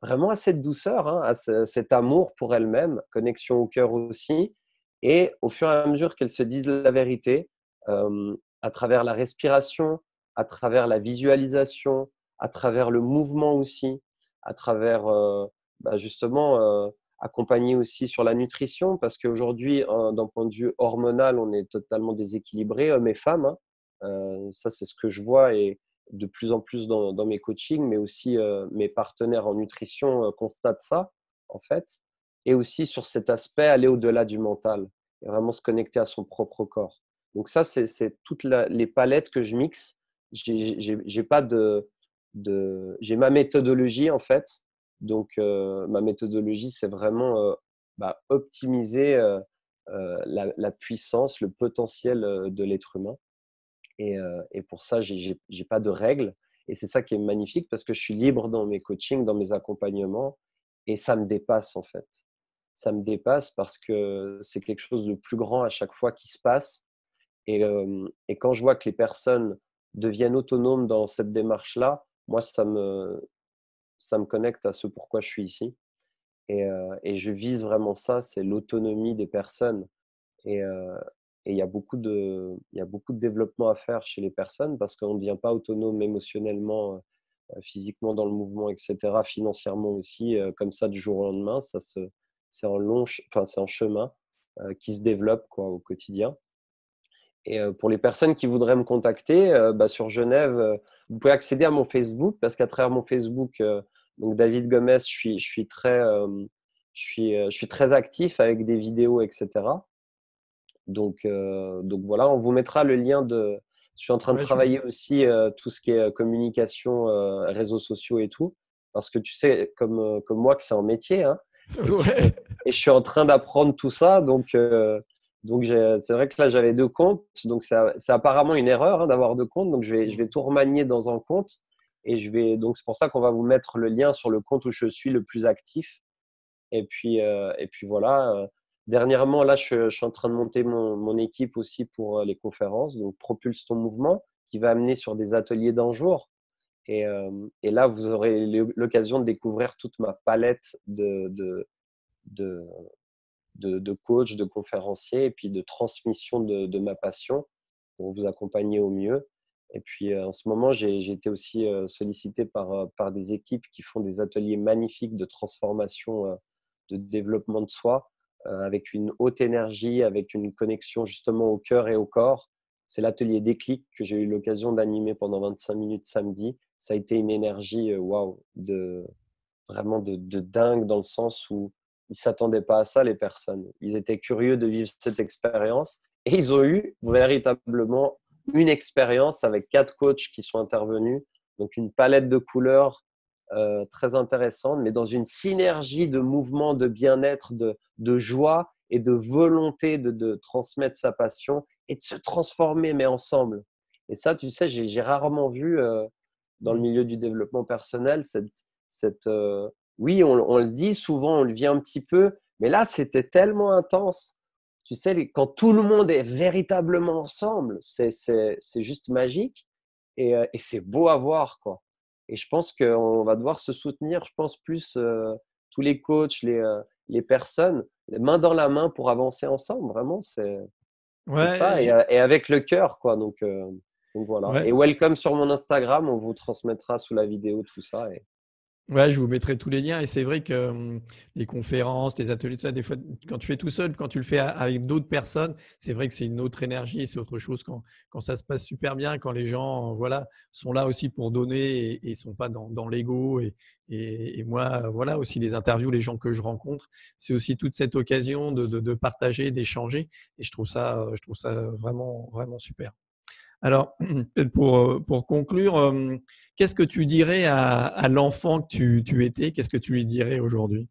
S2: Vraiment à cette douceur, hein, à cet amour pour elles-mêmes, connexion au cœur aussi. Et au fur et à mesure qu'elles se disent la vérité, à travers la respiration, à travers la visualisation, à travers le mouvement aussi, à travers, justement, accompagner aussi sur la nutrition parce qu'aujourd'hui, d'un point de vue hormonal, on est totalement déséquilibrés, hommes et femmes, hein. Ça, c'est ce que je vois et de plus en plus dans mes coachings, mais aussi, mes partenaires en nutrition, constatent ça, en fait. Et aussi sur cet aspect, aller au-delà du mental et vraiment se connecter à son propre corps. Donc ça, c'est toutes les palettes que je mixe. J'ai pas j'ai ma méthodologie, en fait. Donc, ma méthodologie, c'est vraiment, optimiser, la puissance, le potentiel, de l'être humain. Et pour ça, j'ai pas de règles et c'est ça qui est magnifique parce que je suis libre dans mes coachings, dans mes accompagnements et ça me dépasse, en fait. Ça me dépasse parce que c'est quelque chose de plus grand à chaque fois qui se passe et quand je vois que les personnes deviennent autonomes dans cette démarche-là, moi, ça me connecte à ce pourquoi je suis ici et je vise vraiment ça, c'est l'autonomie des personnes. Et il y a beaucoup de développement à faire chez les personnes parce qu'on ne devient pas autonome émotionnellement, physiquement dans le mouvement et cetera, financièrement aussi, comme ça du jour au lendemain. C'est en c'est un chemin, qui se développe quoi au quotidien. Et pour les personnes qui voudraient me contacter, sur Genève, vous pouvez accéder à mon Facebook parce qu'à travers mon Facebook, donc David Gomes, je suis très, je suis très actif avec des vidéos et cetera. Donc voilà, on vous mettra le lien de je suis en train de
S1: ouais, je
S2: travailler aussi, tout ce qui est, communication, réseaux sociaux et tout. Parce que tu sais comme moi que c'est un métier, hein et que
S1: ouais.
S2: et je suis en train d'apprendre tout ça donc c'est vrai que là j'avais 2 comptes, donc c'est apparemment une erreur, hein, d'avoir 2 comptes, donc je vais tout remanier dans un compte et c'est pour ça qu'on va vous mettre le lien sur le compte où je suis le plus actif et puis voilà, dernièrement, là, je suis en train de monter mon équipe aussi pour, les conférences, donc Propulse ton mouvement, qui va amener sur des ateliers d'un jour et là, vous aurez l'occasion de découvrir toute ma palette de de coach, de conférencier et puis de transmission de ma passion pour vous accompagner au mieux et puis, en ce moment, j'ai été aussi, sollicité par des équipes qui font des ateliers magnifiques de transformation, de développement de soi, avec une haute énergie, avec une connexion justement au cœur et au corps. C'est l'atelier Déclic que j'ai eu l'occasion d'animer pendant 25 minutes samedi. Ça a été une énergie, waouh, vraiment de dingue dans le sens où ils s'attendaient pas à ça les personnes. Ils étaient curieux de vivre cette expérience et ils ont eu véritablement une expérience avec 4 coachs qui sont intervenus, donc une palette de couleurs, très intéressante, mais dans une synergie de mouvement, de bien-être, de joie et de volonté de transmettre sa passion et de se transformer, mais ensemble. Et ça, tu sais, j'ai rarement vu, dans le milieu du développement personnel, oui, on le dit souvent, on le vit un petit peu, mais là, c'était tellement intense. Tu sais, quand tout le monde est véritablement ensemble, c'est juste magique et c'est beau à voir, quoi. Et je pense qu'on va devoir se soutenir, je pense, plus tous les coachs, les personnes, les mains dans la main pour avancer ensemble. Vraiment, c'est
S1: Ouais,
S2: ça. Et avec le cœur, quoi. Donc voilà.
S1: ouais.
S2: Et welcome sur mon Instagram, on vous transmettra sous la vidéo tout ça.
S1: Ouais, je vous mettrai tous les liens et c'est vrai que les conférences, les ateliers, tout ça, des fois, quand tu fais tout seul, quand tu le fais avec d'autres personnes, c'est vrai que c'est une autre énergie, c'est autre chose quand ça se passe super bien, quand les gens voilà, sont là aussi pour donner et sont pas dans l'ego. Et moi, voilà, aussi les interviews, les gens que je rencontre, c'est aussi toute cette occasion de partager, d'échanger et je trouve ça vraiment, vraiment super. Alors, peut-être pour conclure, qu'est-ce que tu dirais à l'enfant que tu étais? Qu'est-ce que tu lui dirais aujourd'hui?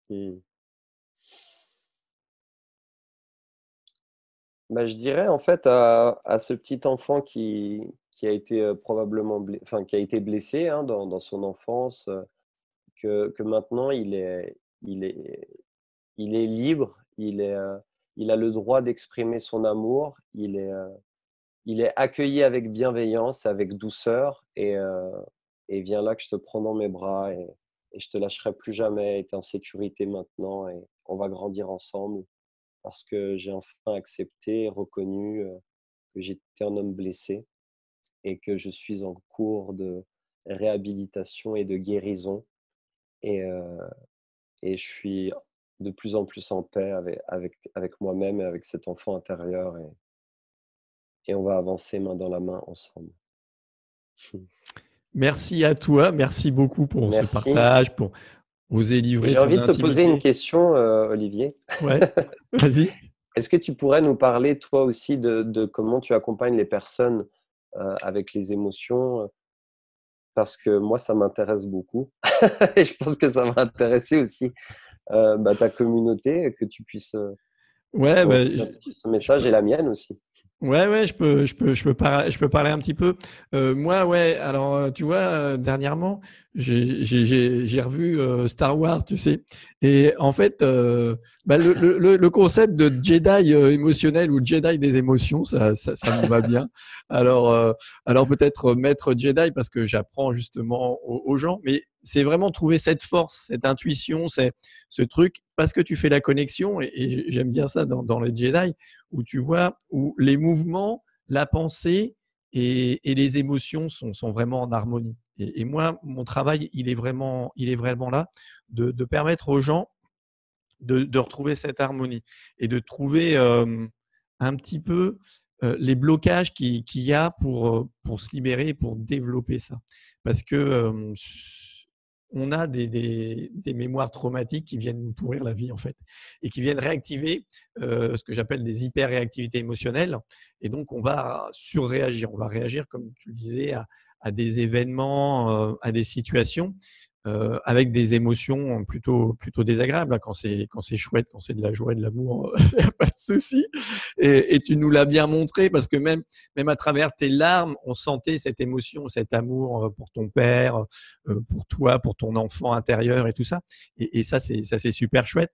S2: Hmm. Bah, je dirais en fait à ce petit enfant qui a été probablement enfin, qui a été blessé hein, dans son enfance, que maintenant il est, il est libre, il a le droit d'exprimer son amour, il est accueilli avec bienveillance, avec douceur et viens là que je te prends dans mes bras et je te lâcherai plus jamais, tu es en sécurité maintenant et on va grandir ensemble parce que j'ai enfin accepté et reconnu que j'étais un homme blessé et que je suis en cours de réhabilitation et de guérison et, heu, et je suis de plus en plus en paix avec moi-même et avec cet enfant intérieur et on va avancer main dans la main ensemble.
S1: Merci à toi, merci beaucoup pour ce
S2: Merci
S1: partage, pour oser
S2: et
S1: livrer
S2: j'ai
S1: ton
S2: envie de te poser une
S1: intimité.
S2: question, Olivier.
S1: Ouais, vas-y.
S2: Est-ce que tu pourrais nous parler toi aussi de comment tu accompagnes les personnes, avec les émotions, parce que moi ça m'intéresse beaucoup et je pense que ça va intéresser aussi, ta communauté, que tu puisses,
S1: Ouais, bah,
S2: transmettre ce
S1: je
S2: message
S1: peux
S2: et la mienne aussi.
S1: Ouais, ouais, je peux parler un petit peu. Moi, ouais, alors, tu vois, dernièrement, j'ai revu Star Wars, tu sais. Et en fait, bah, le concept de Jedi émotionnel ou Jedi des émotions, ça me va bien. Alors, alors peut-être maître Jedi parce que j'apprends justement aux gens, mais c'est vraiment trouver cette force, cette intuition, c'est ce truc, parce que tu fais la connexion, et j'aime bien ça dans les Jedi où tu vois, où les mouvements, la pensée et les émotions sont vraiment en harmonie. Et moi, mon travail, il est vraiment là, de permettre aux gens de retrouver cette harmonie et de trouver un petit peu les blocages qu'il y a pour se libérer, pour développer ça. Parce que on a des mémoires traumatiques qui viennent nous pourrir la vie, en fait, et qui viennent réactiver ce que j'appelle des hyper-réactivités émotionnelles. Et donc, on va surréagir. On va réagir, comme tu le disais, à des événements, à des situations avec des émotions plutôt désagréables. Quand c'est chouette, quand c'est de la joie et de l'amour, il n'y a pas de souci. Et tu nous l'as bien montré parce que même à travers tes larmes, on sentait cette émotion, cet amour pour ton père, pour toi, pour ton enfant intérieur et tout ça. Et ça, c'est super chouette.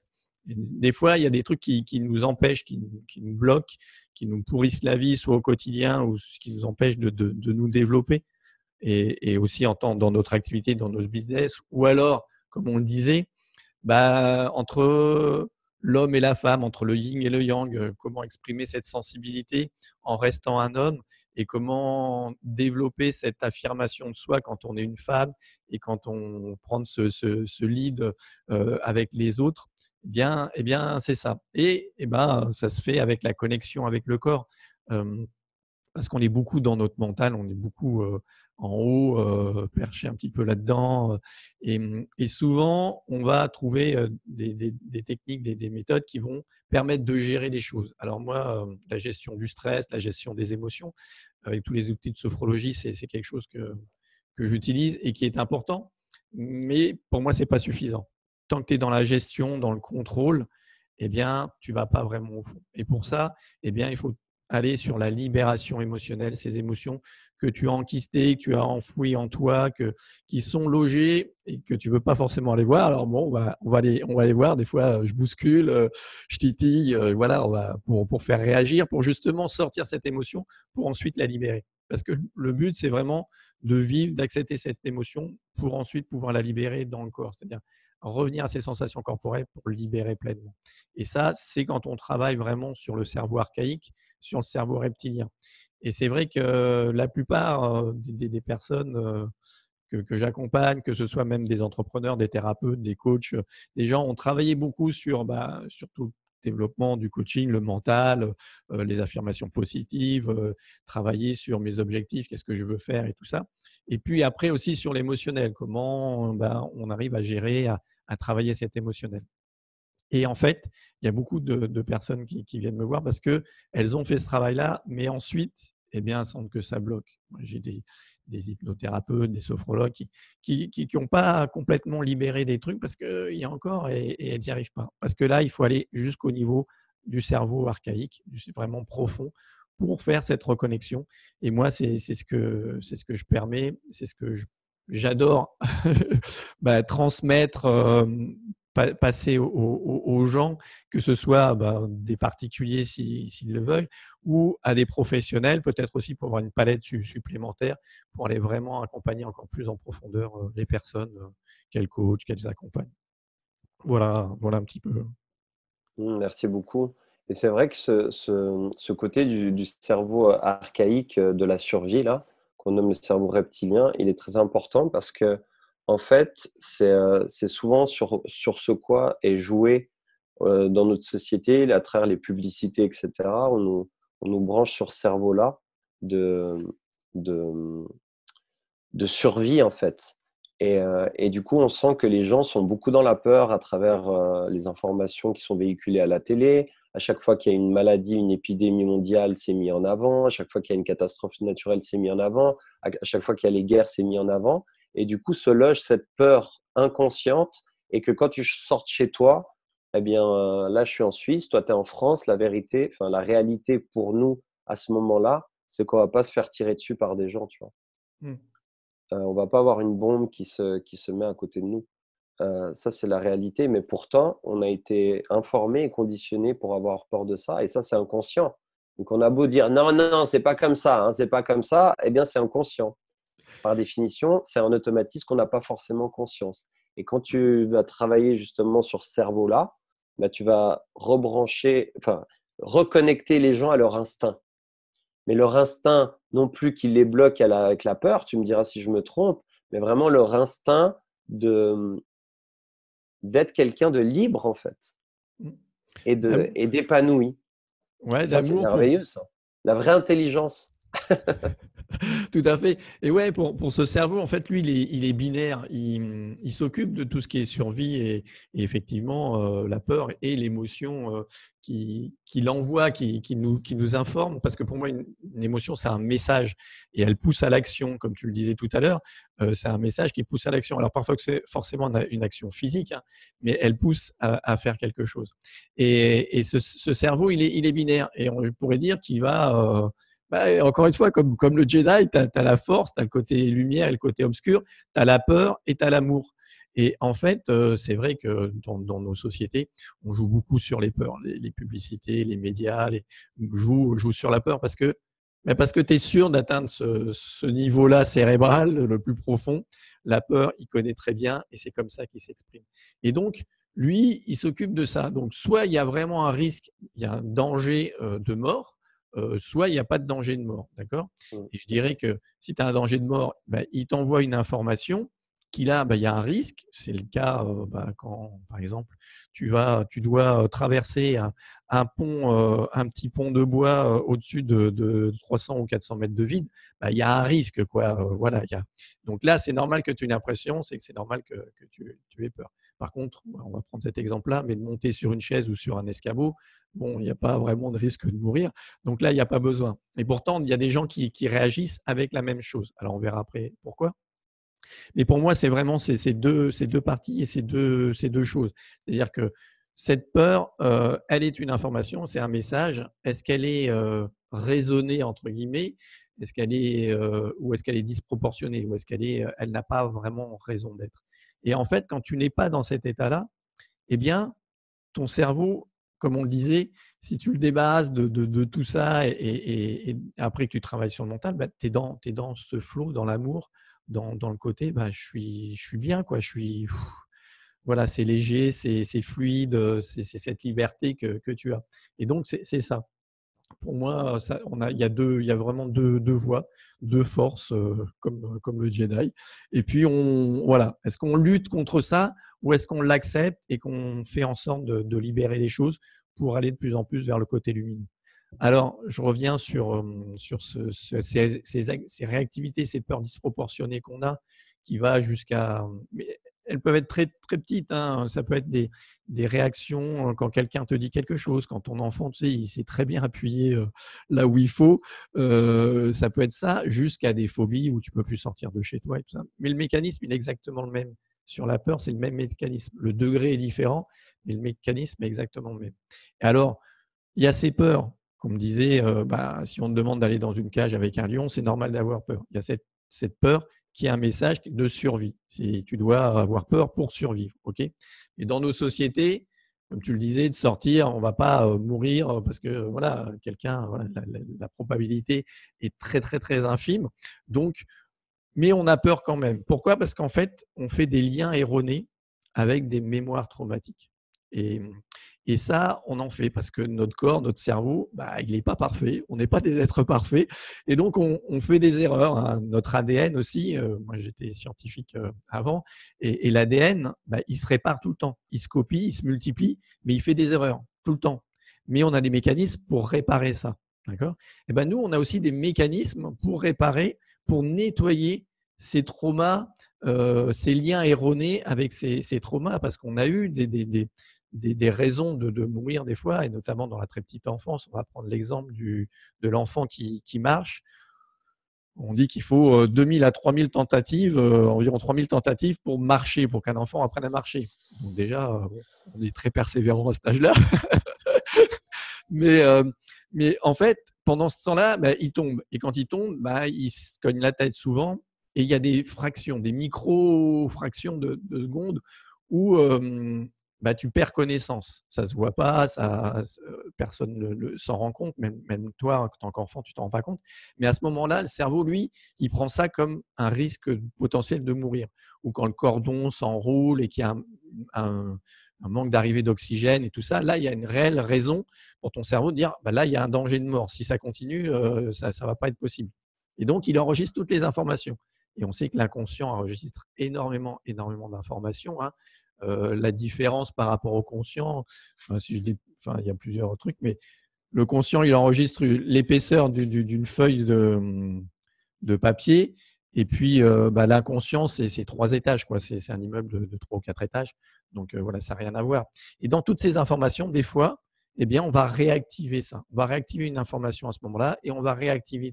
S1: Et des fois, il y a des trucs qui nous empêchent, qui nous bloquent, qui nous pourrissent la vie, soit au quotidien, ou qui nous empêchent de nous développer et aussi dans notre activité, dans notre business, ou alors, comme on le disait, bah, entre l'homme et la femme, entre le yin et le yang, comment exprimer cette sensibilité en restant un homme et comment développer cette affirmation de soi quand on est une femme et quand on prend ce lead avec les autres. Eh bien c'est ça. Et ben, ça se fait avec la connexion avec le corps. Euh, parce qu'on est beaucoup dans notre mental, on est beaucoup en haut, perché un petit peu là-dedans. Et souvent, on va trouver des techniques, des méthodes qui vont permettre de gérer les choses. Alors moi, la gestion du stress, la gestion des émotions, avec tous les outils de sophrologie, c'est quelque chose que j'utilise et qui est important. Mais pour moi, ce n'est pas suffisant. Tant que tu es dans la gestion, dans le contrôle, eh bien, tu ne vas pas vraiment au fond. Et pour ça, eh bien, il faut aller sur la libération émotionnelle, ces émotions que tu as enquistés, que tu as enfouis en toi, qui sont logés et que tu veux pas forcément aller voir. Alors bon, on va aller voir. Des fois, je bouscule, je titille, voilà, pour faire réagir, pour justement sortir cette émotion, pour ensuite la libérer. Parce que le but, c'est vraiment de vivre, d'accepter cette émotion pour ensuite pouvoir la libérer dans le corps. C'est-à-dire revenir à ses sensations corporelles pour libérer pleinement. Et ça, c'est quand on travaille vraiment sur le cerveau archaïque, sur le cerveau reptilien. Et c'est vrai que la plupart des personnes que j'accompagne, que ce soit même des entrepreneurs, des thérapeutes, des coachs, des gens ont travaillé beaucoup sur tout le développement du coaching, le mental, les affirmations positives, travailler sur mes objectifs, qu'est-ce que je veux faire et tout ça. Et puis après aussi sur l'émotionnel, comment on arrive à gérer, à travailler cet émotionnel. Et en fait, il y a beaucoup de personnes qui viennent me voir parce qu'elles ont fait ce travail-là, mais ensuite, eh bien, elles sentent que ça bloque. J'ai des hypnothérapeutes, des sophrologues qui n'ont pas complètement libéré des trucs parce qu'il y a encore et elles n'y arrivent pas. Parce que là, il faut aller jusqu'au niveau du cerveau archaïque, vraiment profond, pour faire cette reconnexion. Et moi, c'est ce que je permets, c'est ce que j'adore transmettre, passer aux gens, que ce soit des particuliers s'ils le veulent, ou à des professionnels, peut-être aussi pour avoir une palette supplémentaire, pour aller vraiment accompagner encore plus en profondeur les personnes qu'elles coachent, qu'elles accompagnent. Voilà un petit peu.
S2: Merci beaucoup. Et c'est vrai que ce côté du cerveau archaïque de la survie, là, qu'on nomme le cerveau reptilien, il est très important parce que, en fait, c'est souvent sur ce quoi est joué dans notre société, à travers les publicités, etc. On nous branche sur ce cerveau-là de, de, de survie, en fait. Et du coup, on sent que les gens sont beaucoup dans la peur à travers les informations qui sont véhiculées à la télé. À chaque fois qu'il y a une maladie, une épidémie mondiale, c'est mis en avant. À chaque fois qu'il y a une catastrophe naturelle, c'est mis en avant. À chaque fois qu'il y a les guerres, c'est mis en avant. Et du coup, se loge cette peur inconsciente et que quand tu sortes chez toi, eh bien, là, je suis en Suisse, toi, tu es en France. La vérité, enfin, la réalité pour nous à ce moment-là, c'est qu'on va pas se faire tirer dessus par des gens, tu vois.
S1: Mm.
S2: On va pas avoir une bombe qui se met à côté de nous. Ça, c'est la réalité, mais pourtant, on a été informés et conditionnés pour avoir peur de ça et ça, c'est inconscient. Donc on a beau dire: «Non, non, non, c'est pas comme ça, hein, c'est pas comme ça», eh bien, c'est inconscient. Par définition, c'est un automatisme qu'on n'a pas forcément conscience et quand tu vas travailler justement sur ce cerveau-là, bah, tu vas rebrancher, enfin, reconnecter les gens à leur instinct. Mais leur instinct, non plus qui les bloque avec la peur, tu me diras si je me trompe, mais vraiment leur instinct de d'être quelqu'un de libre, en fait,
S1: Mm.
S2: et d'épanoui.
S1: Ouais,
S2: Ça, c'est
S1: d'amour
S2: merveilleux ça. La vraie intelligence.
S1: Tout à fait. Et ouais, pour ce cerveau, en fait, lui, il est binaire. Il s'occupe de tout ce qui est survie et effectivement, la peur et l'émotion qu'il envoie, qui nous informe. Parce que pour moi, une émotion, c'est un message et elle pousse à l'action, comme tu le disais tout à l'heure. C'est un message qui pousse à l'action. Alors parfois, c'est forcément une action physique, hein, mais elle pousse à faire quelque chose. Et ce cerveau, il est binaire. Et on pourrait dire qu'il va… encore une fois, comme le Jedi, tu as la force, tu as le côté lumière et le côté obscur, tu as la peur et tu as l'amour. Et en fait, c'est vrai que dans nos sociétés, on joue beaucoup sur les peurs. Les publicités, les médias jouent sur la peur parce que tu es sûr d'atteindre ce niveau-là cérébral, le plus profond. La peur, il connaît très bien et c'est comme ça qu'il s'exprime. Et donc, lui, il s'occupe de ça. Donc, soit il y a vraiment un risque, il y a un danger de mort, soit il n'y a pas de danger de mort, d'accord?
S2: Mmh.
S1: Et je dirais que si tu as un danger de mort, il t'envoie une information qu'il il y a un risque. C'est le cas quand, par exemple, tu dois traverser un pont, un petit pont de bois au-dessus de 300 ou 400 mètres de vide. Il y a un risque, quoi. Voilà, Donc là, c'est normal que tu aies une impression, c'est que c'est normal que tu aies peur. Par contre, on va prendre cet exemple-là, mais de monter sur une chaise ou sur un escabeau, bon, il n'y a pas vraiment de risque de mourir. Donc là, il n'y a pas besoin. Et pourtant, il y a des gens qui réagissent avec la même chose. Alors, on verra après pourquoi. Mais pour moi, c'est vraiment ces deux parties et ces deux choses. C'est-à-dire que cette peur, elle est une information, c'est un message. Est-ce qu'elle est raisonnée, entre guillemets? Est-ce qu'elle est, ou est-ce qu'elle est disproportionnée? Ou est-ce qu'elle est, elle n'a pas vraiment raison d'être? Et en fait, quand tu n'es pas dans cet état-là, eh bien, ton cerveau, comme on le disait, si tu le débarrasses de tout ça et après que tu travailles sur le mental, bah, tu es dans ce flow, dans l'amour, dans le côté, bah, je suis bien, quoi. Je suis, voilà, c'est léger, c'est fluide, c'est cette liberté que tu as. Et donc, c'est ça. Pour moi, ça, il y a vraiment deux voies, deux forces, comme le Jedi. Et puis, voilà, est-ce qu'on lutte contre ça ou est-ce qu'on l'accepte et qu'on fait en sorte de libérer les choses pour aller de plus en plus vers le côté lumineux? Alors, je reviens sur ces réactivités, ces peurs disproportionnées qu'on a, qui va jusqu'à… Mais elles peuvent être très, très petites, hein. Ça peut être des réactions quand quelqu'un te dit quelque chose, quand ton enfant, tu sais, il sait très bien appuyer là où il faut. Ça peut être ça, jusqu'à des phobies où tu peux plus sortir de chez toi et tout ça. Mais le mécanisme, il est exactement le même. Sur la peur, c'est le même mécanisme. Le degré est différent, mais le mécanisme est exactement le même. Et alors, il y a ces peurs. Comme me disait, bah, si on te demande d'aller dans une cage avec un lion, c'est normal d'avoir peur. Il y a cette peur qui est un message de survie. Tu dois avoir peur pour survivre. Okay, et dans nos sociétés, comme tu le disais, de sortir, on ne va pas mourir parce que voilà, quelqu'un, voilà, la probabilité est très, très, très infime. Donc, mais on a peur quand même. Pourquoi? Parce qu'en fait, on fait des liens erronés avec des mémoires traumatiques. Et, et ça, on en fait parce que notre corps, notre cerveau, bah, il n'est pas parfait. On n'est pas des êtres parfaits. Et donc, on fait des erreurs, hein. Notre ADN aussi, moi j'étais scientifique avant, et l'ADN, bah, il se répare tout le temps. Il se copie, il se multiplie, mais il fait des erreurs tout le temps. Mais on a des mécanismes pour réparer ça. D'accord? Et ben nous, on a aussi des mécanismes pour réparer, pour nettoyer ces traumas, ces liens erronés avec ces traumas, parce qu'on a eu des raisons de mourir des fois, et notamment dans la très petite enfance. On va prendre l'exemple de l'enfant qui marche. On dit qu'il faut 2000 à 3000 tentatives, environ 3000 tentatives pour marcher, pour qu'un enfant apprenne à marcher. Donc déjà, on est très persévérant à cet âge-là. mais, mais en fait, pendant ce temps-là, bah, il tombe. Et quand il tombe, bah, il se cogne la tête souvent. Et il y a des fractions, des micro-fractions de secondes où bah, tu perds connaissance. Ça ne se voit pas, personne ne s'en rend compte, même toi, en tant qu'enfant, tu ne t'en rends pas compte. Mais à ce moment-là, le cerveau, lui, il prend ça comme un risque potentiel de mourir. Ou quand le cordon s'enroule et qu'il y a un manque d'arrivée d'oxygène et tout ça, là, il y a une réelle raison pour ton cerveau de dire, bah, là, il y a un danger de mort. Si ça continue, ça ne va pas être possible. Et donc, il enregistre toutes les informations. Et on sait que l'inconscient enregistre énormément, énormément d'informations, hein. La différence par rapport au conscient, si je dis, il y a plusieurs trucs, mais le conscient, il enregistre l'épaisseur d'une feuille de papier, et puis bah, l'inconscient, c'est 3 étages, quoi. C'est un immeuble de 3 ou 4 étages. Donc voilà, ça n'a rien à voir. Et dans toutes ces informations, des fois, eh bien, on va réactiver ça. On va réactiver une information à ce moment-là et on va réactiver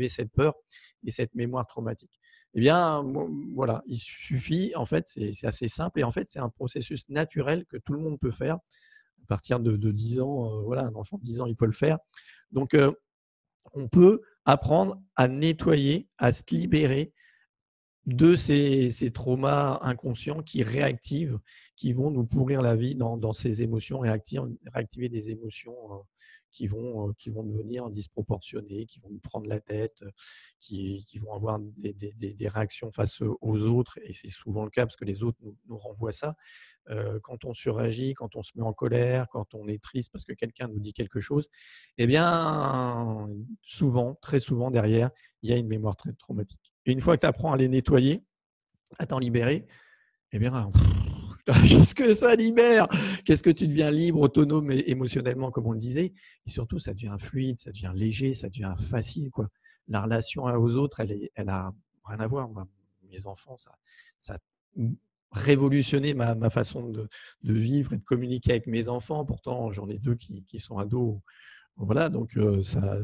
S1: cette peur et cette mémoire traumatique. Eh bien, voilà, il suffit, en fait, c'est assez simple et en fait, c'est un processus naturel que tout le monde peut faire à partir de 10 ans. Voilà, un enfant de 10 ans, il peut le faire. Donc, on peut apprendre à nettoyer, à se libérer de ces traumas inconscients qui réactivent, qui vont nous pourrir la vie dans ces émotions, réactiver des émotions qui vont devenir disproportionnées, qui vont nous prendre la tête, qui vont avoir des réactions face aux autres. Et c'est souvent le cas parce que les autres nous renvoient ça. Quand on surréagit, quand on se met en colère, quand on est triste parce que quelqu'un nous dit quelque chose, eh bien, souvent, très souvent derrière, il y a une mémoire très traumatique. Et une fois que tu apprends à les nettoyer, à t'en libérer, eh bien, qu'est-ce que ça libère? Qu'est-ce que tu deviens libre, autonome et émotionnellement, comme on le disait. Et surtout, ça devient fluide, ça devient léger, ça devient facile, quoi. La relation aux autres, elle a rien à voir. Moi, mes enfants, ça a révolutionné ma façon de vivre et de communiquer avec mes enfants. Pourtant, j'en ai 2 qui sont ados. Voilà, donc ça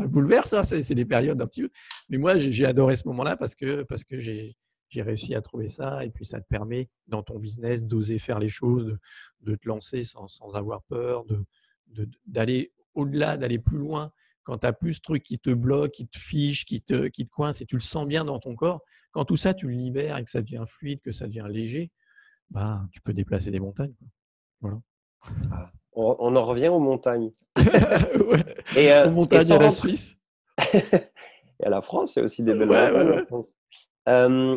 S1: bouleverse, ça. C'est des périodes un petit peu. Mais moi, j'ai adoré ce moment-là parce que j'ai réussi à trouver ça. Et puis, ça te permet, dans ton business, d'oser faire les choses, de te lancer sans avoir peur, d'aller au-delà, d'aller plus loin. Quand tu n'as plus ce truc qui te bloque, qui te fiche, qui te coince et tu le sens bien dans ton corps, quand tout ça, tu le libères et que ça devient fluide, que ça devient léger, bah, tu peux déplacer des montagnes, quoi. Voilà.
S2: Ah, on en revient aux montagnes.
S1: Ouais,
S2: Et,
S1: aux montagnes à
S2: sans
S1: la
S2: rentrer,
S1: Suisse.
S2: et à la France, il y a aussi des belles
S1: Ouais, ouais,
S2: montagnes en
S1: ouais.
S2: France.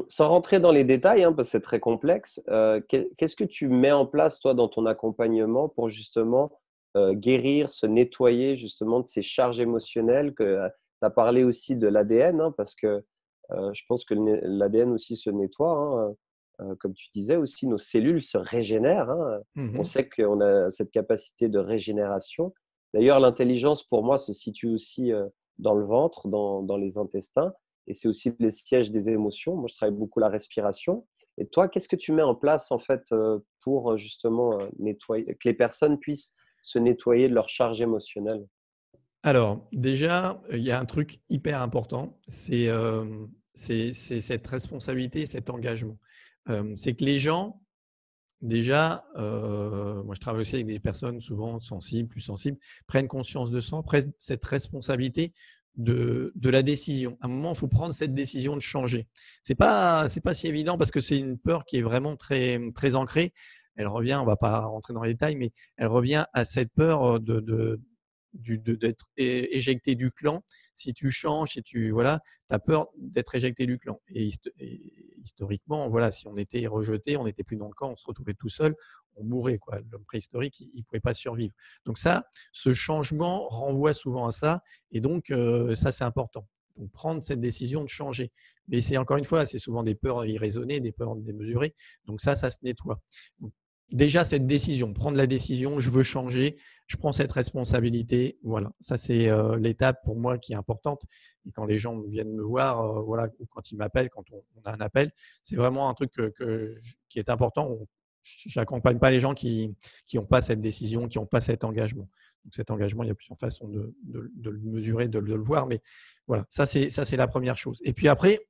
S2: Sans rentrer dans les détails, hein, parce que c'est très complexe, qu'est-ce que tu mets en place, toi, dans ton accompagnement pour justement guérir, se nettoyer justement de ces charges émotionnelles que tu as parlé aussi de l'ADN, hein, parce que je pense que l'ADN aussi se nettoie, hein, comme tu disais aussi, nos cellules se régénèrent, hein. On
S1: Mmh.
S2: sait qu'on a cette capacité de régénération. D'ailleurs, l'intelligence, pour moi, se situe aussi dans le ventre, dans les intestins, et c'est aussi le siège des émotions. Moi, je travaille beaucoup la respiration. Et toi, qu'est-ce que tu mets en place en fait pour justement nettoyer, que les personnes puissent se nettoyer de leur charge émotionnelle?
S1: Alors, déjà, il y a un truc hyper important, c'est cette responsabilité et cet engagement. C'est que les gens, déjà, moi je travaille aussi avec des personnes souvent sensibles, plus sensibles, prennent conscience de ça, prennent cette responsabilité de la décision. À un moment, il faut prendre cette décision de changer. C'est pas si évident parce que c'est une peur qui est vraiment très, très ancrée. Elle revient, on ne va pas rentrer dans les détails, mais elle revient à cette peur d'être éjecté du clan. Si tu changes, si tu voilà, tu as peur d'être éjecté du clan. Et historiquement, voilà, si on était rejeté, on n'était plus dans le camp, on se retrouvait tout seul, on mourait, quoi. L'homme préhistorique, il ne pouvait pas survivre. Donc ça, ce changement renvoie souvent à ça. Et donc, ça, c'est important. Donc, prendre cette décision de changer. Mais c'est encore une fois, c'est souvent des peurs irraisonnées, des peurs démesurées. Donc ça se nettoie. Donc, déjà, cette décision, prendre la décision, je veux changer, je prends cette responsabilité. Voilà, ça c'est l'étape pour moi qui est importante. Et quand les gens viennent me voir, voilà, ou quand ils m'appellent, quand on a un appel, c'est vraiment un truc qui est important. Je n'accompagne pas les gens qui n'ont pas cette décision, qui n'ont pas cet engagement. Donc cet engagement, il y a plusieurs façons de le mesurer, de le voir. Mais voilà, ça c'est la première chose. Et puis après,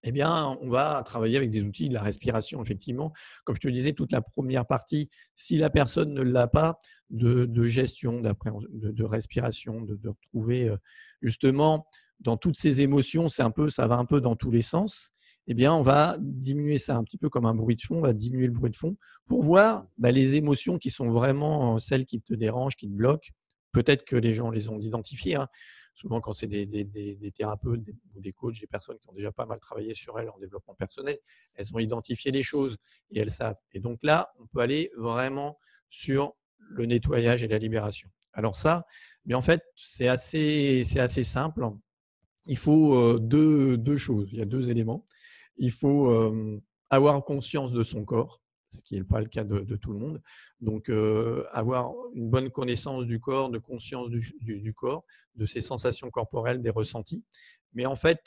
S1: eh bien, on va travailler avec des outils de la respiration, effectivement. Comme je te disais, toute la première partie, si la personne ne l'a pas, de gestion, de respiration, de retrouver justement dans toutes ces émotions, ça va un peu dans tous les sens. Eh bien, on va diminuer ça un petit peu comme un bruit de fond, on va diminuer le bruit de fond pour voir les émotions qui sont vraiment celles qui te dérangent, qui te bloquent. Peut-être que les gens les ont identifiées, hein. Souvent, quand c'est des thérapeutes ou des coachs, des personnes qui ont déjà pas mal travaillé sur elles en développement personnel, elles ont identifié les choses et elles savent. Et donc là, on peut aller vraiment sur le nettoyage et la libération. Alors ça, mais en fait, c'est assez simple. Il faut deux choses. Il y a deux éléments. Il faut avoir conscience de son corps, ce qui n'est pas le cas de tout le monde. Donc, avoir une bonne connaissance du corps, de conscience du corps, de ses sensations corporelles, des ressentis. Mais en fait,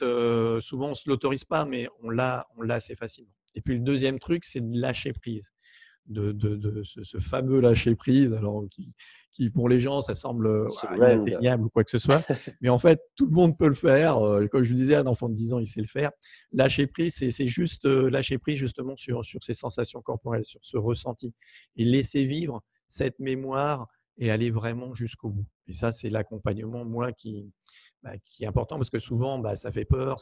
S1: souvent, on ne se l'autorise pas, mais on l'a assez facilement. Et puis, le deuxième truc, c'est de lâcher prise de ce fameux lâcher prise, alors qui pour les gens, ça semble
S2: Surrender.
S1: inatteignable ou quoi que ce soit. Mais en fait, tout le monde peut le faire. Comme je vous disais, un enfant de 10 ans, il sait le faire. Lâcher prise, c'est juste lâcher prise justement sur ses sensations corporelles, sur ce ressenti. Et laisser vivre cette mémoire et aller vraiment jusqu'au bout. Et ça, c'est l'accompagnement, moi, qui est important parce que souvent, ça fait peur,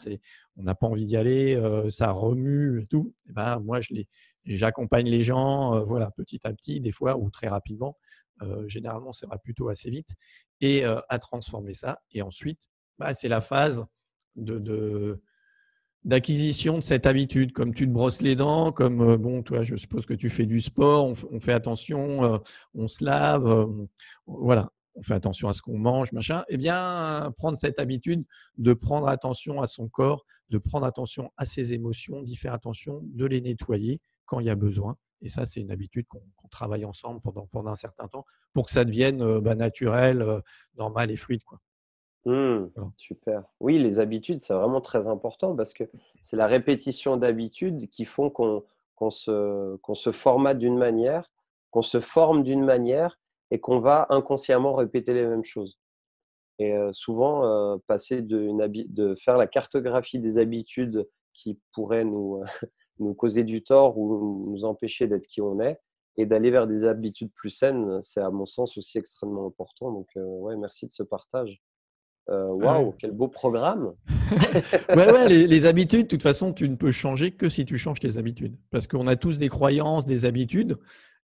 S1: on n'a pas envie d'y aller, ça remue et tout. Et moi, j'accompagne les gens, voilà, petit à petit, des fois, ou très rapidement. Généralement, ça va plutôt assez vite et à transformer ça. Et ensuite, c'est la phase de d'acquisition de cette habitude. Comme tu te brosses les dents, comme bon, toi, je suppose que tu fais du sport, on fait attention, on se lave, voilà, on fait attention à ce qu'on mange, machin. Eh bien, prendre cette habitude de prendre attention à son corps, de prendre attention à ses émotions, d'y faire attention, de les nettoyer quand il y a besoin. Et ça, c'est une habitude qu'on travaille ensemble pendant un certain temps pour que ça devienne naturel, normal et fluide, quoi.
S2: Mmh,
S1: Voilà.
S2: super. Oui, les habitudes, c'est vraiment très important parce que c'est la répétition d'habitudes qui font qu'on se formate d'une manière, qu'on se forme d'une manière et qu'on va inconsciemment répéter les mêmes choses. Et souvent, passer de faire la cartographie des habitudes qui pourraient nous causer du tort ou nous empêcher d'être qui on est, et d'aller vers des habitudes plus saines, c'est à mon sens aussi extrêmement important. Donc, ouais, merci de ce partage.
S1: Ouais.
S2: Waouh, quel beau programme!
S1: Ouais, les habitudes, de toute façon, tu ne peux changer que si tu changes tes habitudes. Parce qu'on a tous des croyances, des habitudes,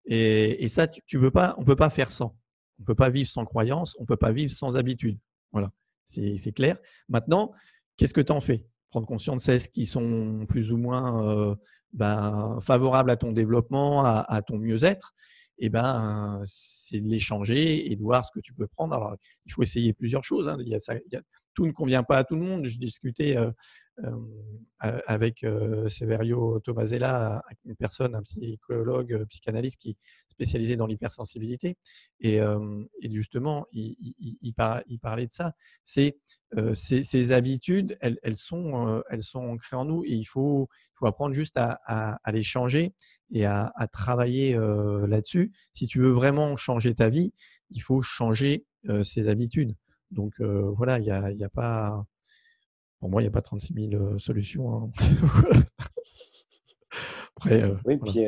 S1: et ça, tu peux pas, on peut pas faire sans. On peut pas vivre sans croyances, on peut pas vivre sans habitudes. Voilà, c'est clair. Maintenant, qu'est-ce que tu en fais? Prendre conscience de celles qui sont plus ou moins favorables à ton développement, à ton mieux-être. Et c'est de les changer et de voir ce que tu peux prendre. Alors, il faut essayer plusieurs choses. Hein. Tout ne convient pas à tout le monde. Je discutais avec Severio Tomasella, une personne, un psychologue, psychanalyste qui est spécialisé dans l'hypersensibilité. Et justement, il parlait de ça. Ces habitudes, elles sont ancrées en nous et il faut apprendre juste à les changer et à travailler là-dessus. Si tu veux vraiment changer ta vie, il faut changer ses habitudes. Donc voilà, il y a pas, pour moi, il n'y a pas 36 000 solutions. Hein. Après,
S2: Oui,
S1: voilà.
S2: puis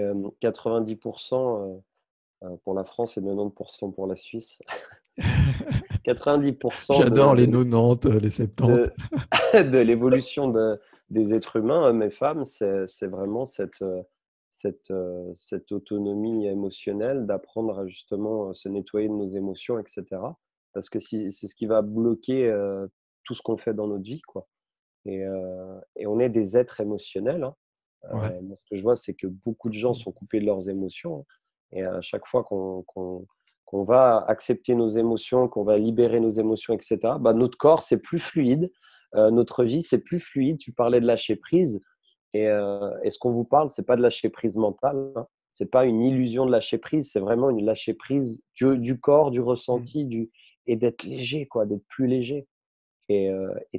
S2: 90% pour la France et 90% pour la Suisse. 90%
S1: J'adore les 90, les 70.
S2: de l'évolution des êtres humains, hommes et femmes, c'est vraiment cette autonomie émotionnelle, d'apprendre à justement se nettoyer de nos émotions, etc. Parce que c'est ce qui va bloquer tout ce qu'on fait dans notre vie, quoi. Et on est des êtres émotionnels, hein.
S1: Ouais.
S2: Moi, ce que je vois, c'est que beaucoup de gens sont coupés de leurs émotions, hein. Et à chaque fois qu'on va accepter nos émotions, qu'on va libérer nos émotions, etc., bah, notre corps, c'est plus fluide. Notre vie, c'est plus fluide. Tu parlais de lâcher prise. Et ce qu'on vous parle, c'est pas de lâcher prise mentale, hein. C'est pas une illusion de lâcher prise. C'est vraiment une lâcher prise du corps, du ressenti, et d'être léger, quoi, d'être plus léger. Et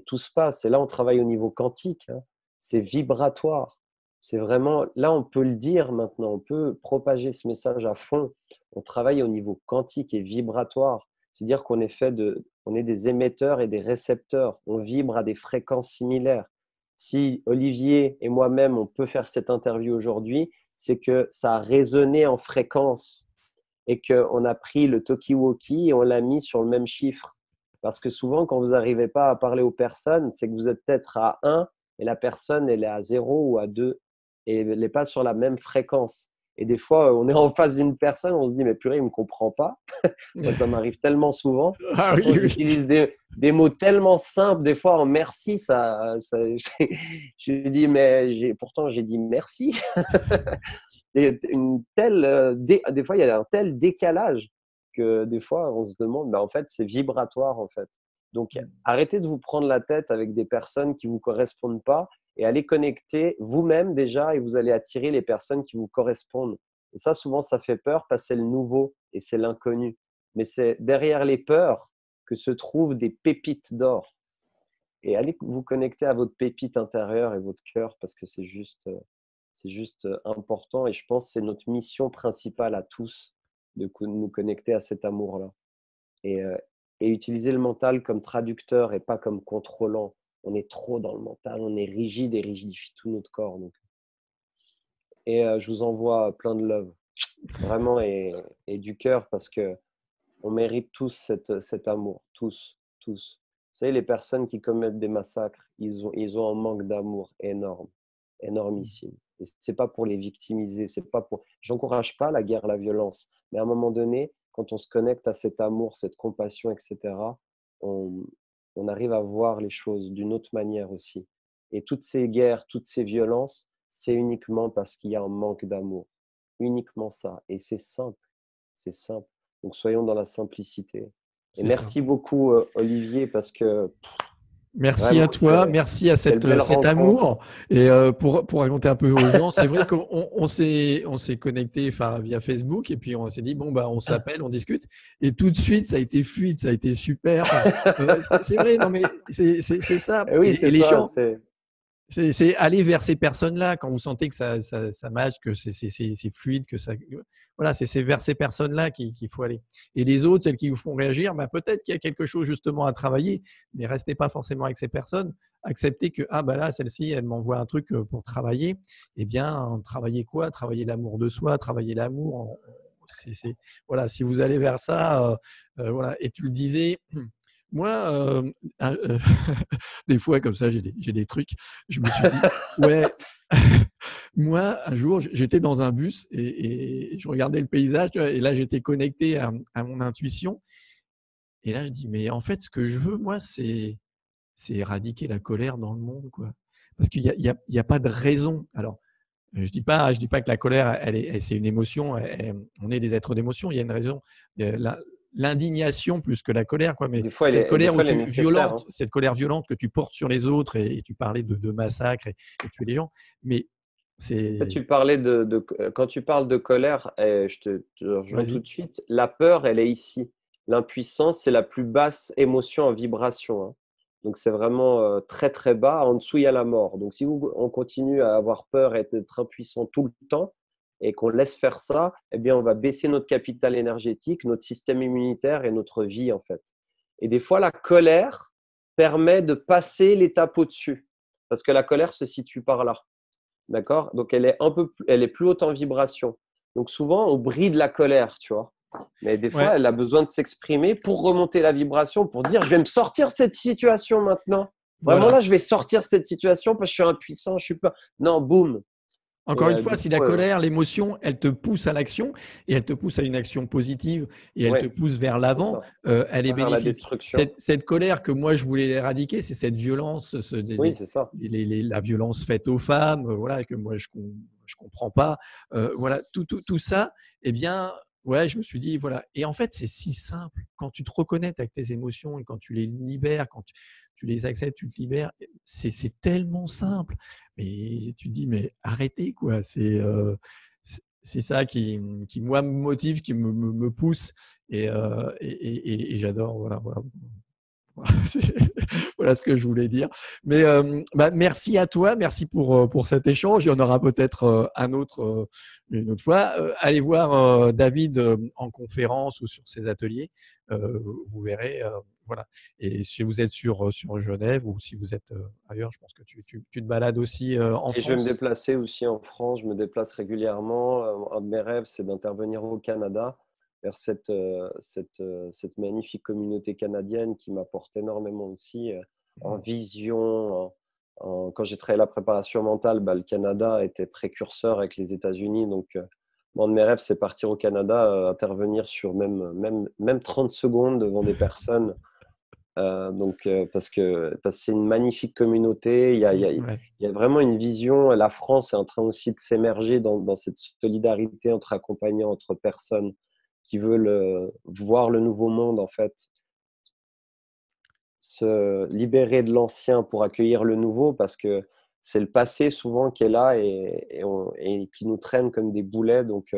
S2: tout se passe. Et là, on travaille au niveau quantique, hein. C'est vibratoire. C'est vraiment, là, on peut le dire maintenant, on peut propager ce message à fond. On travaille au niveau quantique et vibratoire. C'est-à-dire on est des émetteurs et des récepteurs. On vibre à des fréquences similaires. Si Olivier et moi-même, on peut faire cette interview aujourd'hui, c'est que ça a résonné en fréquence et qu'on a pris le talkie-walkie et on l'a mis sur le même chiffre. Parce que souvent, quand vous n'arrivez pas à parler aux personnes, c'est que vous êtes peut-être à 1 et la personne, elle est à 0 ou à 2 et elle n'est pas sur la même fréquence. Et des fois, on est en face d'une personne, on se dit, mais purée, il ne me comprend pas. Moi, ça m'arrive tellement souvent.
S1: Ah oui,
S2: Pourtant,
S1: oui.
S2: j'utilise des mots tellement simples. Des fois, en merci, je dis, mais pourtant, j'ai dit merci. Des fois, il y a un tel décalage que des fois, on se demande, en fait, c'est vibratoire, en fait. Donc, arrêtez de vous prendre la tête avec des personnes qui ne vous correspondent pas et allez connecter vous-même déjà et vous allez attirer les personnes qui vous correspondent. Et ça, souvent, ça fait peur parce que c'est le nouveau et c'est l'inconnu. Mais c'est derrière les peurs que se trouvent des pépites d'or. Et allez vous connecter à votre pépite intérieure et votre cœur parce que c'est juste important. Et je pense que c'est notre mission principale à tous de nous connecter à cet amour-là. Et, et utiliser le mental comme traducteur et pas comme contrôlant. On est trop dans le mental, on est rigide et rigidifie tout notre corps. Donc. Et je vous envoie plein de love, vraiment, et du cœur, parce qu'on mérite tous cet amour, tous. Vous savez, les personnes qui commettent des massacres, ils ont un manque d'amour énorme, énormissime. Et c'est pas pour les victimiser, c'est pas pour. J'encourage pas la guerre, la violence, mais à un moment donné, quand on se connecte à cet amour, cette compassion, etc., on arrive à voir les choses d'une autre manière aussi. Et toutes ces guerres, toutes ces violences, c'est uniquement parce qu'il y a un manque d'amour. Uniquement ça. Et c'est simple. C'est simple. Donc soyons dans la simplicité. Et
S1: C'est ça.
S2: merci beaucoup, Olivier, parce que
S1: Merci
S2: vraiment,
S1: à toi, merci à
S2: quelle belle
S1: cet
S2: rencontre.
S1: amour. Et pour raconter un peu aux gens, c'est vrai qu'on s'est connecté via Facebook et puis on s'est dit, bon, on s'appelle, on discute. Et tout de suite, ça a été fluide, ça a été super. Enfin, c'est vrai, non mais c'est ça.
S2: Oui,
S1: Et
S2: c'est
S1: les
S2: ça.
S1: gens, C'est aller vers ces personnes-là quand vous sentez que ça match, que c'est fluide, que ça, voilà, c'est vers ces personnes-là qu'il faut aller. Et les autres, celles qui vous font réagir, bah, peut-être qu'il y a quelque chose justement à travailler, mais restez pas forcément avec ces personnes. Acceptez que ah bah là, celle-ci, elle m'envoie un truc pour travailler. Eh bien, travailler quoi? Travailler l'amour de soi, travailler l'amour. Voilà, si vous allez vers ça, voilà. Et tu le disais. Moi, des fois, comme ça, j'ai des trucs. Je me suis dit, ouais, moi, un jour, j'étais dans un bus et je regardais le paysage, tu vois, et là, j'étais connecté à mon intuition. Et là, je dis, mais en fait, ce que je veux, moi, c'est éradiquer la colère dans le monde, quoi. Parce qu'il y a pas de raison. Alors, je dis pas que la colère, c'est une émotion. On est des êtres d'émotion. Il y a une raison. L'indignation plus que la colère, quoi. Mais
S2: Des fois,
S1: cette colère
S2: elle est nécessaire, hein.
S1: cette colère violente que tu portes sur les autres et tu parlais de massacre et tuer les gens. Mais c'est.
S2: Quand tu parles de colère, te rejoins tout
S1: Vas-y.
S2: de suite. La peur, elle est ici. L'impuissance, c'est la plus basse émotion en vibration, hein. Donc, c'est vraiment très, très bas. En dessous, il y a la mort. Donc, si on continue à avoir peur et être impuissant tout le temps et qu'on laisse faire ça, eh bien, on va baisser notre capital énergétique, notre système immunitaire et notre vie, en fait. Et des fois, la colère permet de passer l'étape au-dessus parce que la colère se situe par là. D'accord? Donc, elle est plus haute en vibration. Donc, souvent, on bride la colère, tu vois. Mais des fois,
S1: Ouais.
S2: elle a besoin de s'exprimer pour remonter la vibration, pour dire, je vais me sortir de cette situation maintenant. Vraiment,
S1: Voilà.
S2: là, je vais sortir de cette situation parce que je suis impuissant, je suis pas. Non, boum.
S1: Encore
S2: Et
S1: une fois,
S2: du
S1: si la
S2: coup,
S1: colère, l'émotion, elle te pousse à l'action et elle te pousse à une action positive et elle te
S2: ouais,
S1: pousse vers
S2: c'est
S1: l'avant,
S2: ça.
S1: elle est
S2: Pas vers la
S1: bénéfique.
S2: destruction.
S1: Cette colère que moi je voulais éradiquer, c'est cette violence,
S2: Oui, c'est ça.
S1: la violence faite aux femmes, voilà, que moi je comprends pas. Voilà, tout ça, eh bien, ouais, je me suis dit, voilà. Et en fait, c'est si simple. Quand tu te reconnectes avec tes émotions et quand tu les libères, quand tu les acceptes, tu te libères, c'est tellement simple. Mais tu te dis, mais arrêtez, quoi. C'est ça qui, moi, me motive, qui me pousse. Et j'adore. Voilà, voilà. Voilà ce que je voulais dire. Mais bah, merci à toi, merci pour cet échange. Il y en aura peut-être un autre une autre fois. Allez voir David en conférence ou sur ses ateliers. Vous verrez. Voilà. Et si vous êtes sur Genève ou si vous êtes ailleurs, je pense que tu te balades aussi en
S2: Et je vais me
S1: France.
S2: déplacer aussi en France, je me déplace régulièrement. Un de mes rêves, c'est d'intervenir au Canada vers cette magnifique communauté canadienne qui m'apporte énormément aussi en vision. Quand j'ai travaillé la préparation mentale, bah, le Canada était précurseur avec les États-Unis. Donc, un de mes rêves, c'est partir au Canada, intervenir sur même 30 secondes devant des personnes parce que c'est une magnifique communauté.
S1: Ouais.
S2: Il y a vraiment une vision. La France est en train aussi de s'émerger dans cette solidarité entre accompagnants, entre personnes qui veulent voir le nouveau monde, en fait, se libérer de l'ancien pour accueillir le nouveau, parce que c'est le passé souvent qui est là et qui nous traîne comme des boulets. Donc,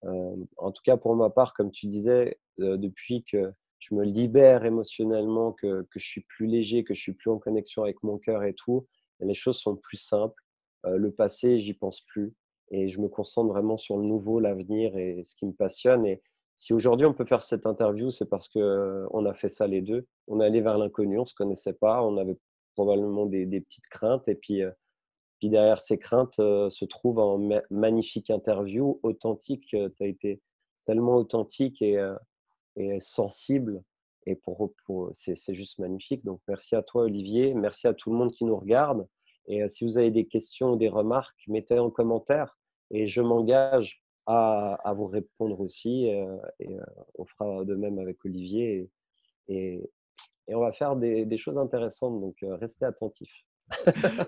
S2: en tout cas, pour ma part, comme tu disais, depuis que je me libère émotionnellement, que je suis plus léger, que je suis plus en connexion avec mon cœur et tout, les choses sont plus simples. Le passé, j'y pense plus et je me concentre vraiment sur le nouveau, l'avenir et ce qui me passionne. Et si aujourd'hui on peut faire cette interview, c'est parce que on a fait ça les deux. On est allé vers l'inconnu, on se connaissait pas, on avait probablement des petites craintes et puis derrière ces craintes se trouve un magnifique interview authentique. Tu as été tellement authentique et sensible. Et c'est juste magnifique. Donc, merci à toi, Olivier. Merci à tout le monde qui nous regarde. Et si vous avez des questions ou des remarques, mettez en commentaire. Et je m'engage à vous répondre aussi. On fera de même avec Olivier. Et, et on va faire des choses intéressantes. Donc, restez attentifs.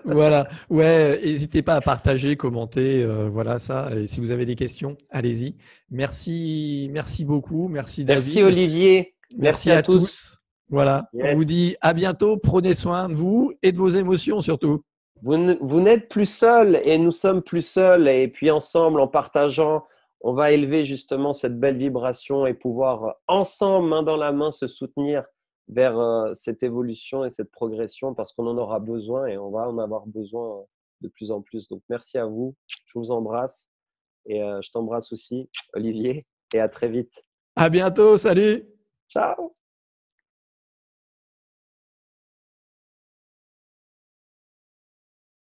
S1: Voilà, ouais, n'hésitez pas à partager, commenter, voilà ça. Et si vous avez des questions, allez-y. Merci beaucoup, merci
S2: Merci,
S1: David,
S2: Olivier. Merci
S1: merci
S2: à
S1: à
S2: tous.
S1: tous. Voilà, on vous
S2: Yes.
S1: dit à bientôt, prenez soin de vous et de vos émotions surtout.
S2: Vous n'êtes plus seul et nous sommes plus seuls. Et puis ensemble, en partageant, on va élever justement cette belle vibration et pouvoir ensemble, main dans la main, se soutenir vers cette évolution et cette progression parce qu'on en aura besoin et on va en avoir besoin de plus en plus. Donc, merci à vous. Je vous embrasse et je t'embrasse aussi, Olivier, et à très vite.
S1: À bientôt, salut!
S2: Ciao!